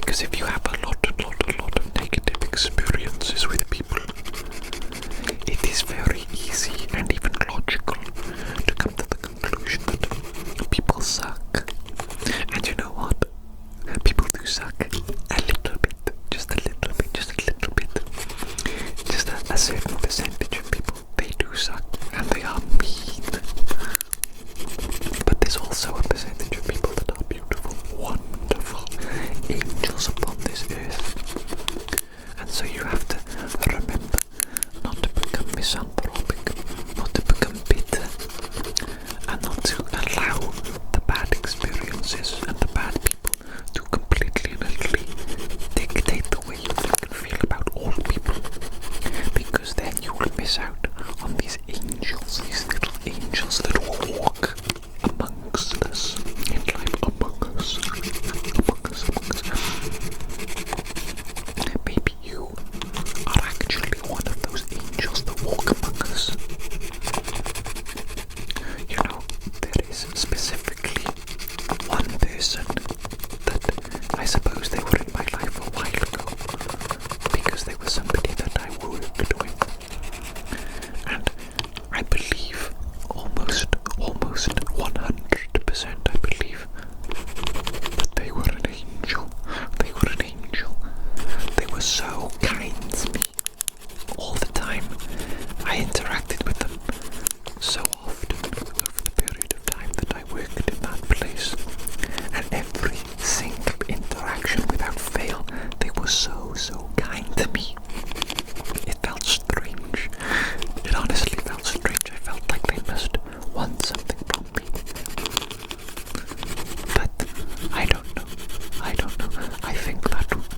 Because if you have a lot of negative experiences with people, it is very easy and even logical to come to the conclusion that people suck. And you know what? People do suck a little bit, just a little bit, just a little bit. Just a certain percentage of people, they do suck and they are mean. But there's also a percentage of people that are beautiful, wonderful angels upon this earth. And so you have to remember not to become misanthropic, not to become bitter, and not to allow the bad experiences and the bad people to completely and utterly dictate the way you think and feel about all people. Because then you will miss out on these angels, these little angels that walk amongst us in life, among us. Maybe you are actually one of those angels that walk among us. You know, there is specifically one person that I suppose they were in my life a while ago because they were somebody that I worked with. And I believe almost 100% I believe that they were an angel. They were an angel. They were so kind to me all the time. I interacted with them so often over the period of time that I worked in that place. And every single interaction without fail, they were so kind to me. It felt strange. It honestly felt strange. I felt like they must want something from me. But I don't know. I think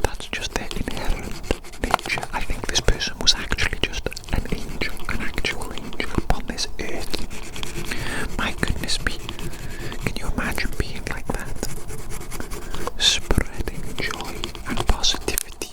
that's just their inherent nature. I think this person was actually just an angel, an actual angel upon this earth. My goodness me. Can you imagine being like that? Spreading joy and positivity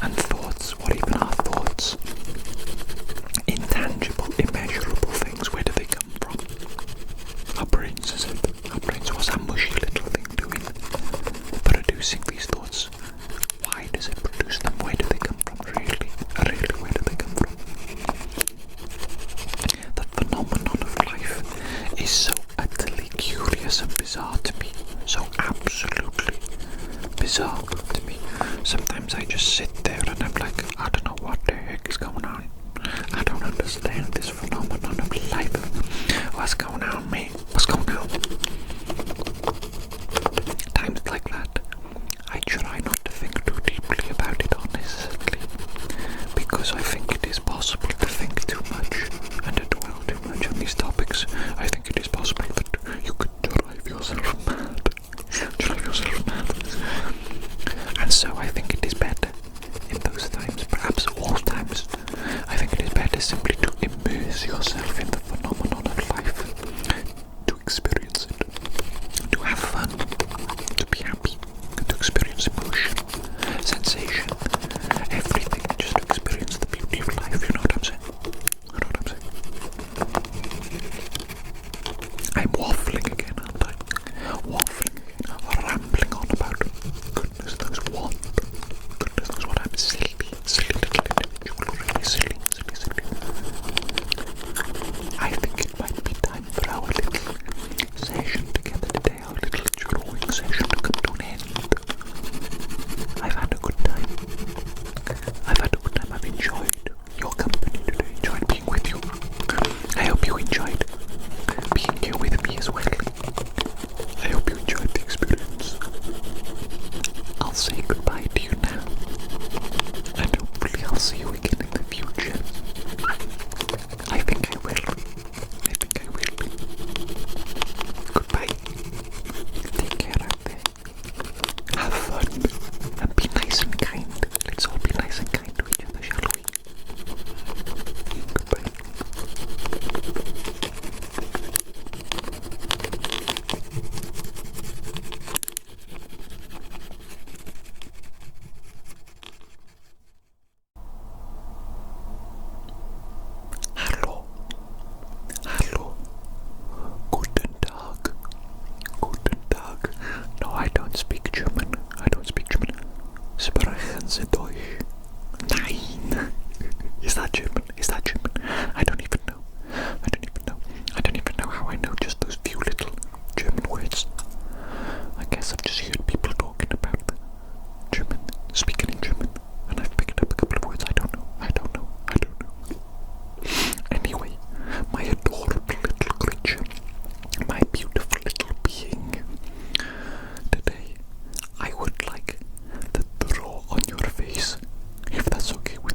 And thoughts, what even are thoughts? Intangible, immeasurable things, where do they come from? Our brains, is it? Our brains, what's that mushy little thing doing? Producing these thoughts. Why does it produce them? Where do they come from? Really, where do they come from? The phenomenon of life is so utterly curious and bizarre to me. So absolutely bizarre to me. Sometimes I just sit there and I'm like, I don't know what the heck is going on. I don't understand this phenomenon of life. What's going on, mate? What's going on? Times like that, I try not to think too deeply about it, honestly, because I think it is possible to think too much and to dwell too much on these topics. I think it is possible that you could drive yourself mad. And so I think it is better in those times, perhaps all times, I think it is better simply to immerse yourself in the phenomenon of life, to experience it, to have fun, to be happy, to experience emotion, sensation, everything, just to experience the beauty of life, you know what I'm saying? I'm waffling again, aren't I? Waffling again, rambling on about goodness knows what. Goodness knows what. I'm silly little individual, really silly. I think it might be time for our little session together today, our little drawing session to come to an end. I've had a good time. I've enjoyed your company today, enjoyed being with you. I hope you enjoyed being here with me as well. I hope you enjoyed the experience. I'll say goodbye to you now, and hopefully I'll see you again in the future. I think I will. Goodbye. Take care out there. Have fun. And be nice and kind. Let's all be nice and kind to each other, shall we? Goodbye. Hallo. Guten Tag. No, I don't speak German. Sprechen Sie Deutsch? Nein. Is that German? I don't even know. I don't even know how I know just those few little German words. I guess I've just heard people talking about German, speaking in German, and I've picked up a couple of words. I don't know. Anyway, my adorable little creature, my beautiful little being, today I would like to draw on your face, if that's okay with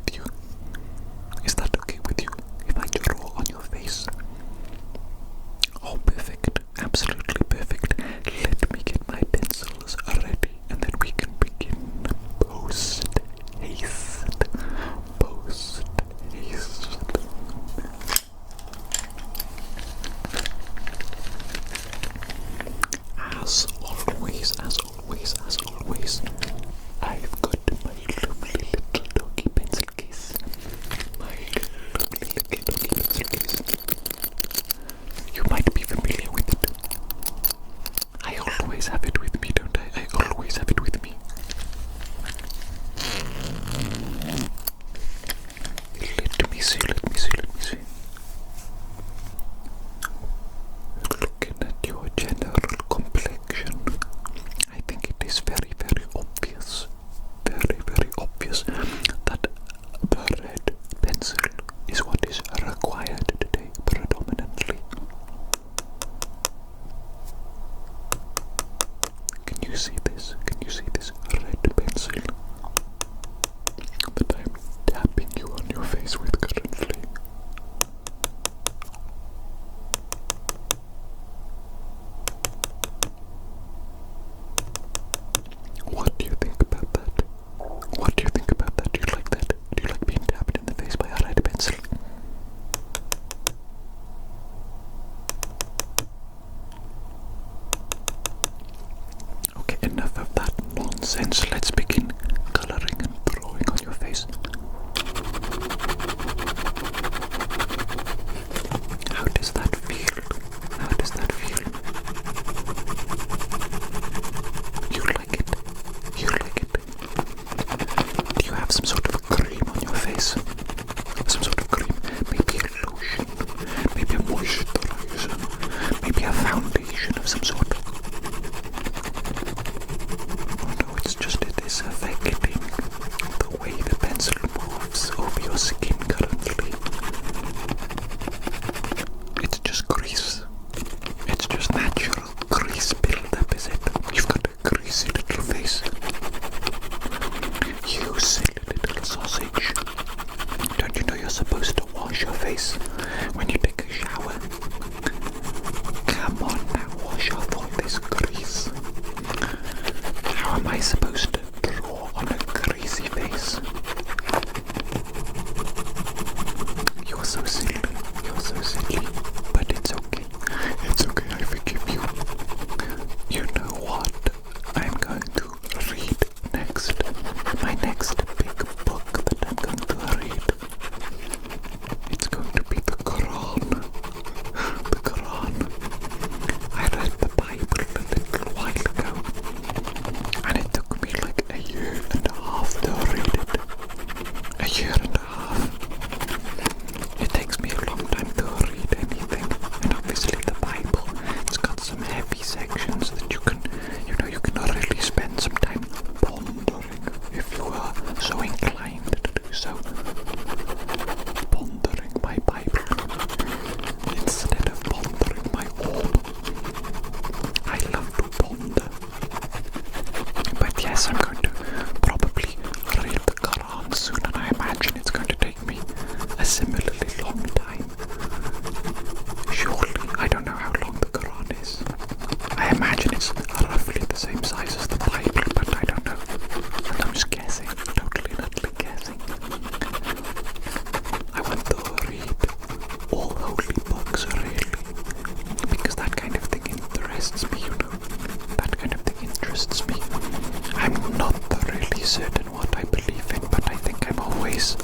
always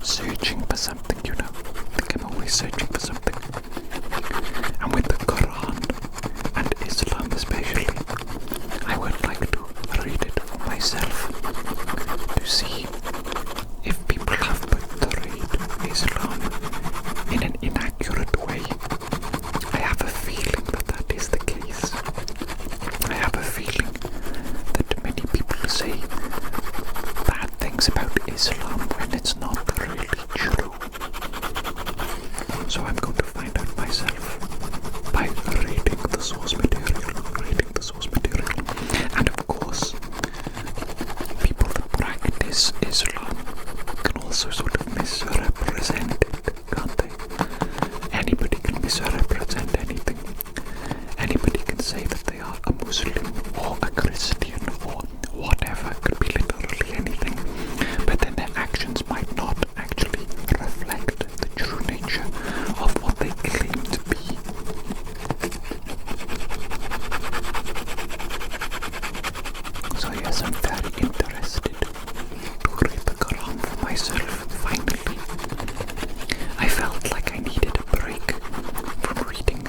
searching for something, you know. I think I'm always searching for something. And with the Quran and Islam especially, I would like to read it for myself to see if people have portrayed Islam in an inaccurate way. I have a feeling that that is the case. I have a feeling that many people say bad things about Islam when it's not really true. So I'm going to find out myself by reading the source material. And of course, people that practice Islam can also sort of misrepresent it, can't they? Anybody can misrepresent anything. Anybody can say that they are a Muslim or a Christian or whatever. It could be literally anything. But then their actions might not actually reflect the true nature of what they claim to be. So yes, I'm very interested to read the Quran for myself, finally. I felt like I needed a break from reading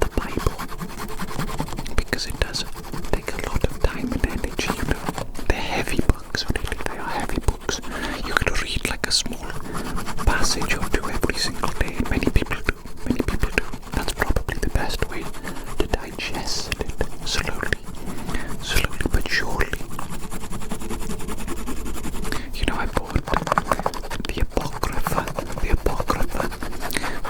the Bible, because it does take a lot of time and energy, you know. They're heavy books, really, they are heavy books. You could read like a small passage or two every single day, and many people do. That's probably the best way to digest it, slowly but surely. You know, I bought the Apocrypha,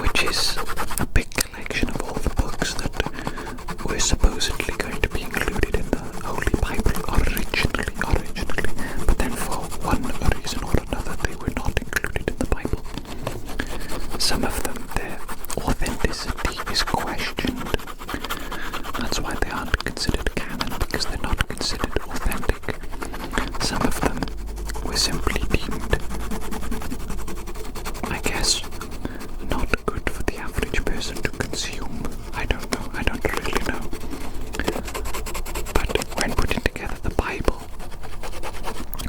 which is a big collection of all the books that were supposedly going to be included in the Holy Bible originally, but then for one reason or another they were not included in the Bible. Some of them, their authenticity is questioned. That's why they aren't considered canon, because they're not considered authentic. Some of them were simply deemed, I guess, not good for the average person to consume. I don't know, I don't really know. But when putting together the Bible,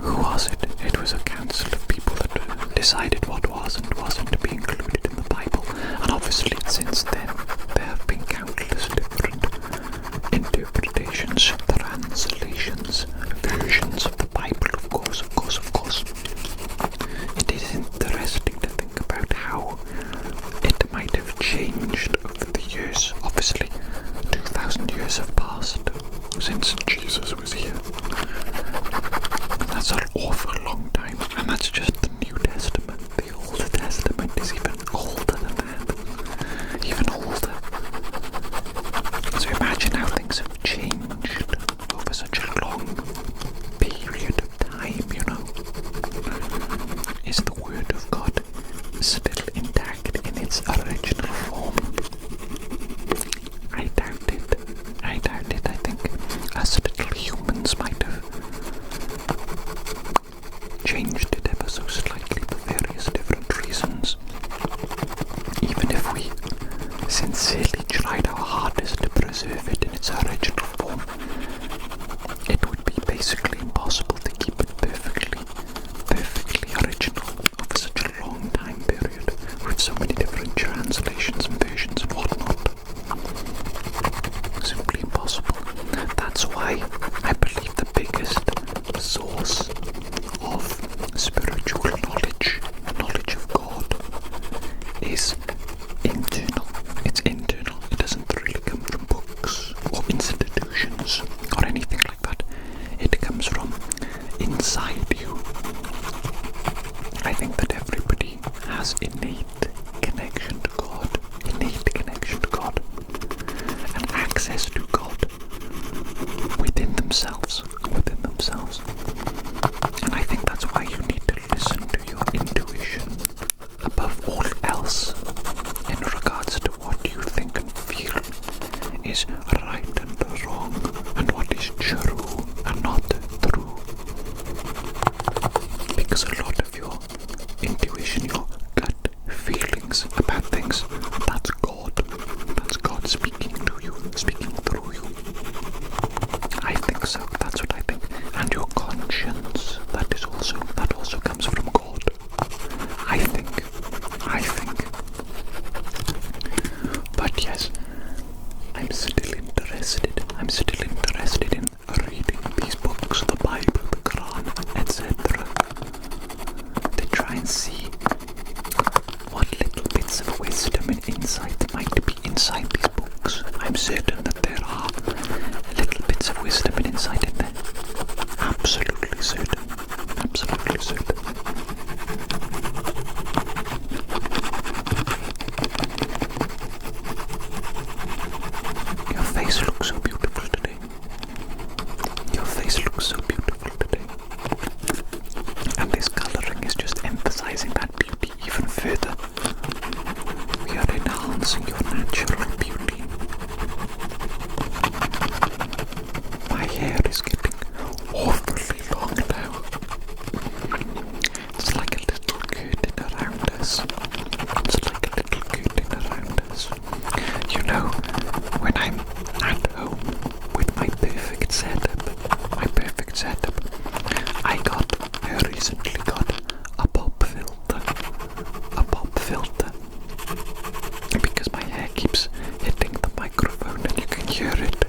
who was it? It was a council of people that decided what was and wasn't to be included in the Bible. And obviously since then there have been countless different interpretations, translations, versions of the Bible, of course. see what little bits of wisdom and insight might be inside these books. I'm certain that there are little bits of wisdom and insight in there. Absolutely certain. Absolutely certain. Your face looks so beautiful today. Your face looks so beautiful today. And this colouring is just emphasizing that beauty even further. We are enhancing your natural beauty. My hair is getting awfully long now. It's like a little curtain around us. It's like a little curtain around us. You know, when I'm at home with my perfect setup, I recently got a pop filter, because my hair keeps hitting the microphone and you can hear it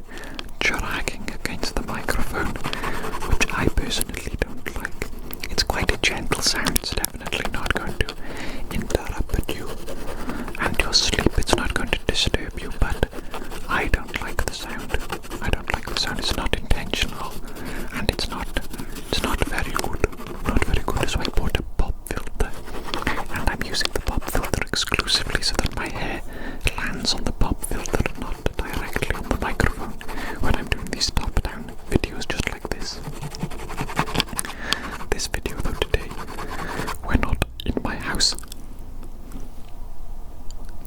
dragging against the microphone, which I personally don't like. It's quite a gentle sound, it's definitely not going to interrupt you and your sleep, it's not going to disturb you, but I don't like the sound. I don't like the sound. It's not intentional, and it's not very good. Not very good. So I bought a pop filter, and I'm using the pop filter exclusively so that my hair lands on the pop filter, not directly on the microphone when I'm doing these top-down videos just like this. This video though today, we're not in my house.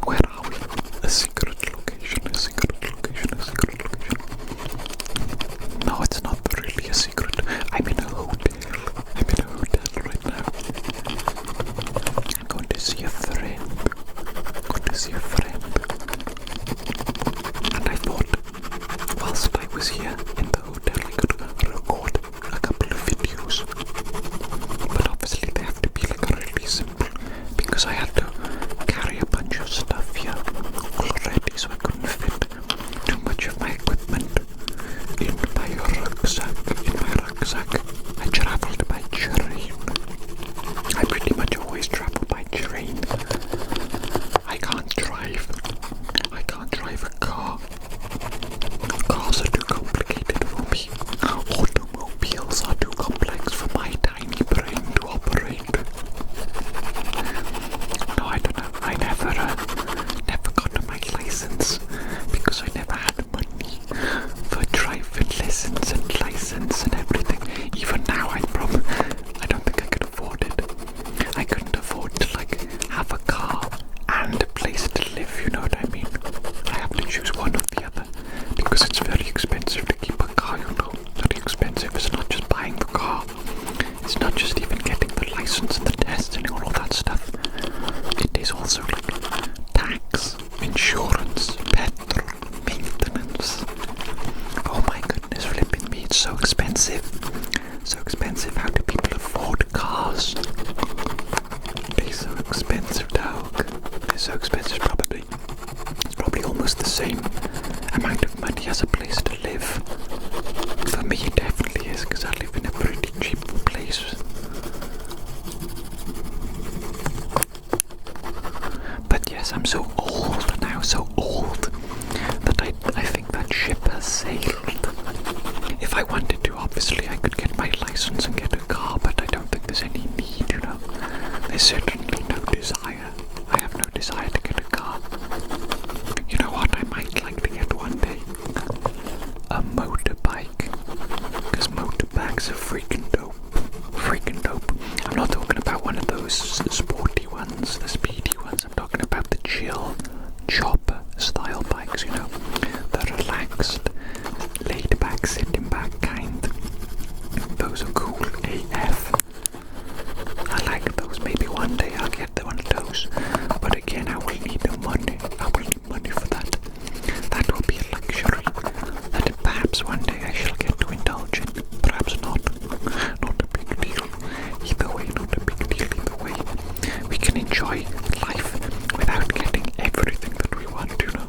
Where are we? A secret location, a secret location, a secret location. No, it's not really a secret. I'm in a hotel. I'm in a hotel right now. I'm going to see a friend. And I thought, whilst I was here in the hotel, I could record a couple of videos. But obviously they have to be like really simple, because I had to carry a bunch of stuff here already, so I couldn't fit too much of my equipment in my rucksack. I travelled by train. I pretty much always travel by train. I can't drive a car. Cars are too complicated for me. Automobiles are too complex for my tiny brain to operate. No, I don't know. I never got my license because I never had money for driving lessons and license and everything. Even now, I don't think I could afford it. I couldn't afford to have a car and a place to live. You know what I mean? I have to choose one or the other because it's very expensive to keep a car. You know, very expensive. It's not just buying the car. It's not just even getting the license and the tests and all of that stuff. It is also tax, insurance, petrol, maintenance. Oh my goodness, flipping me, it's so expensive. So expensive. How do people afford cars? They're so expensive, dog. They're so expensive, probably. It's probably almost the same amount of money as a place to live. For me, it definitely is, because I live in a pretty cheap place. But yes, I'm so old now, so old, that I think that ship has sailed. If I wanted to, obviously I could get my license and get a car, but I don't think there's any need, you know. There's certainly no desire. I have no desire to get a car. You know what, I might like to get one day? A motorbike. Because motorbikes are freaking dope. Freaking dope. I'm not talking about one of those sporty ones, the speedy ones. I'm talking about the chill, chopper style bikes, you know. The relaxed, laid back, sitting back kind. Those are cool AF. I like those. Maybe one day I'll get one of those. But again, I will need the money. I will need money for that. That will be a luxury that perhaps one day I shall get to indulge in. Perhaps not. Not a big deal. Either way, not a big deal. Either way, we can enjoy life without getting everything that we want, you know.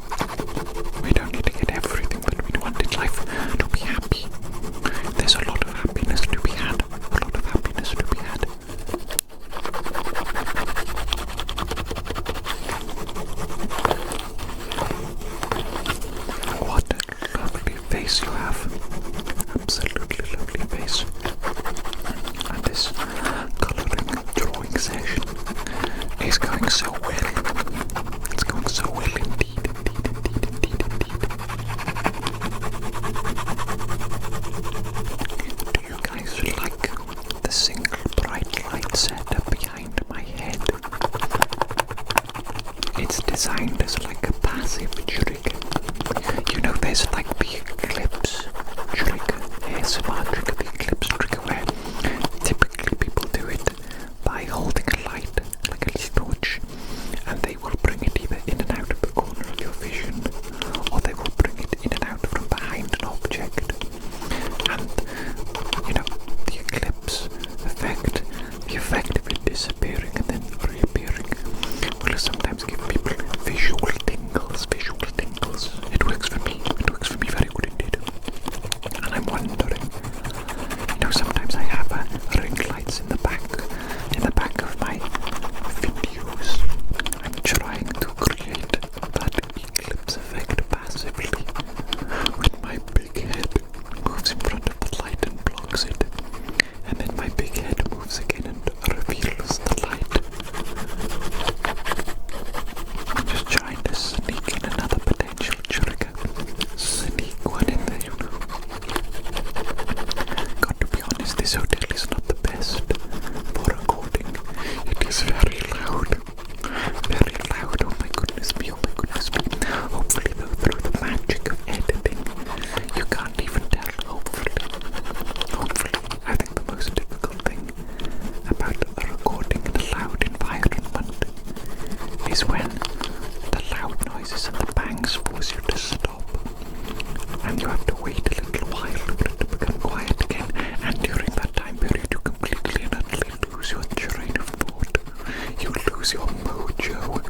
We don't need to get everything that we want in life to be happy. There's a lot of happiness to be had. A lot of happiness to be had. designed as like a passive trigger. You know, there's like the eclipse trigger, ASMR trigger, the eclipse trigger, where typically people do it by holding a light, like a torch, and they will bring it either in and out of the corner of your vision, or they will bring it in and out from behind an object. And, you know, the eclipse effect, the effect of it disappearing and then reappearing, will sometimes give people visual tingles, It works for me very good indeed. And I'm wondering, you know, sometimes I have ring lights in the back of my videos. I'm trying to create that eclipse effect passively when my big head moves in front of the light and blocks it, and then my big head moves again and reveals the light. I'm just trying to sneak in another potential trigger. Sneak one in there, you know. Got to be honest, this hotel is not the best for recording. It is very loud. Very loud. Oh my goodness me, Hopefully though, through the magic of editing, you can't even tell. Hopefully. I think the most difficult thing about recording in a loud environment is when the loud noises and the bangs force you to stop, and you have to wait a little while for it to become quiet again, and during that time period you completely and utterly lose your train of thought. You lose your mojo,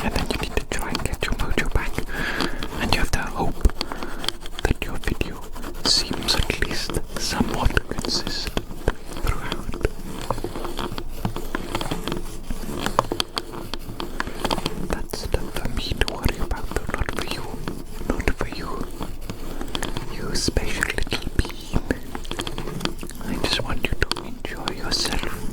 and then you need to try and get your mojo back, and you have to hope that your video seems at least somewhat consistent throughout. That's stuff for me to worry about, though, not for you. Not for you. You special little bean. I just want you to enjoy yourself.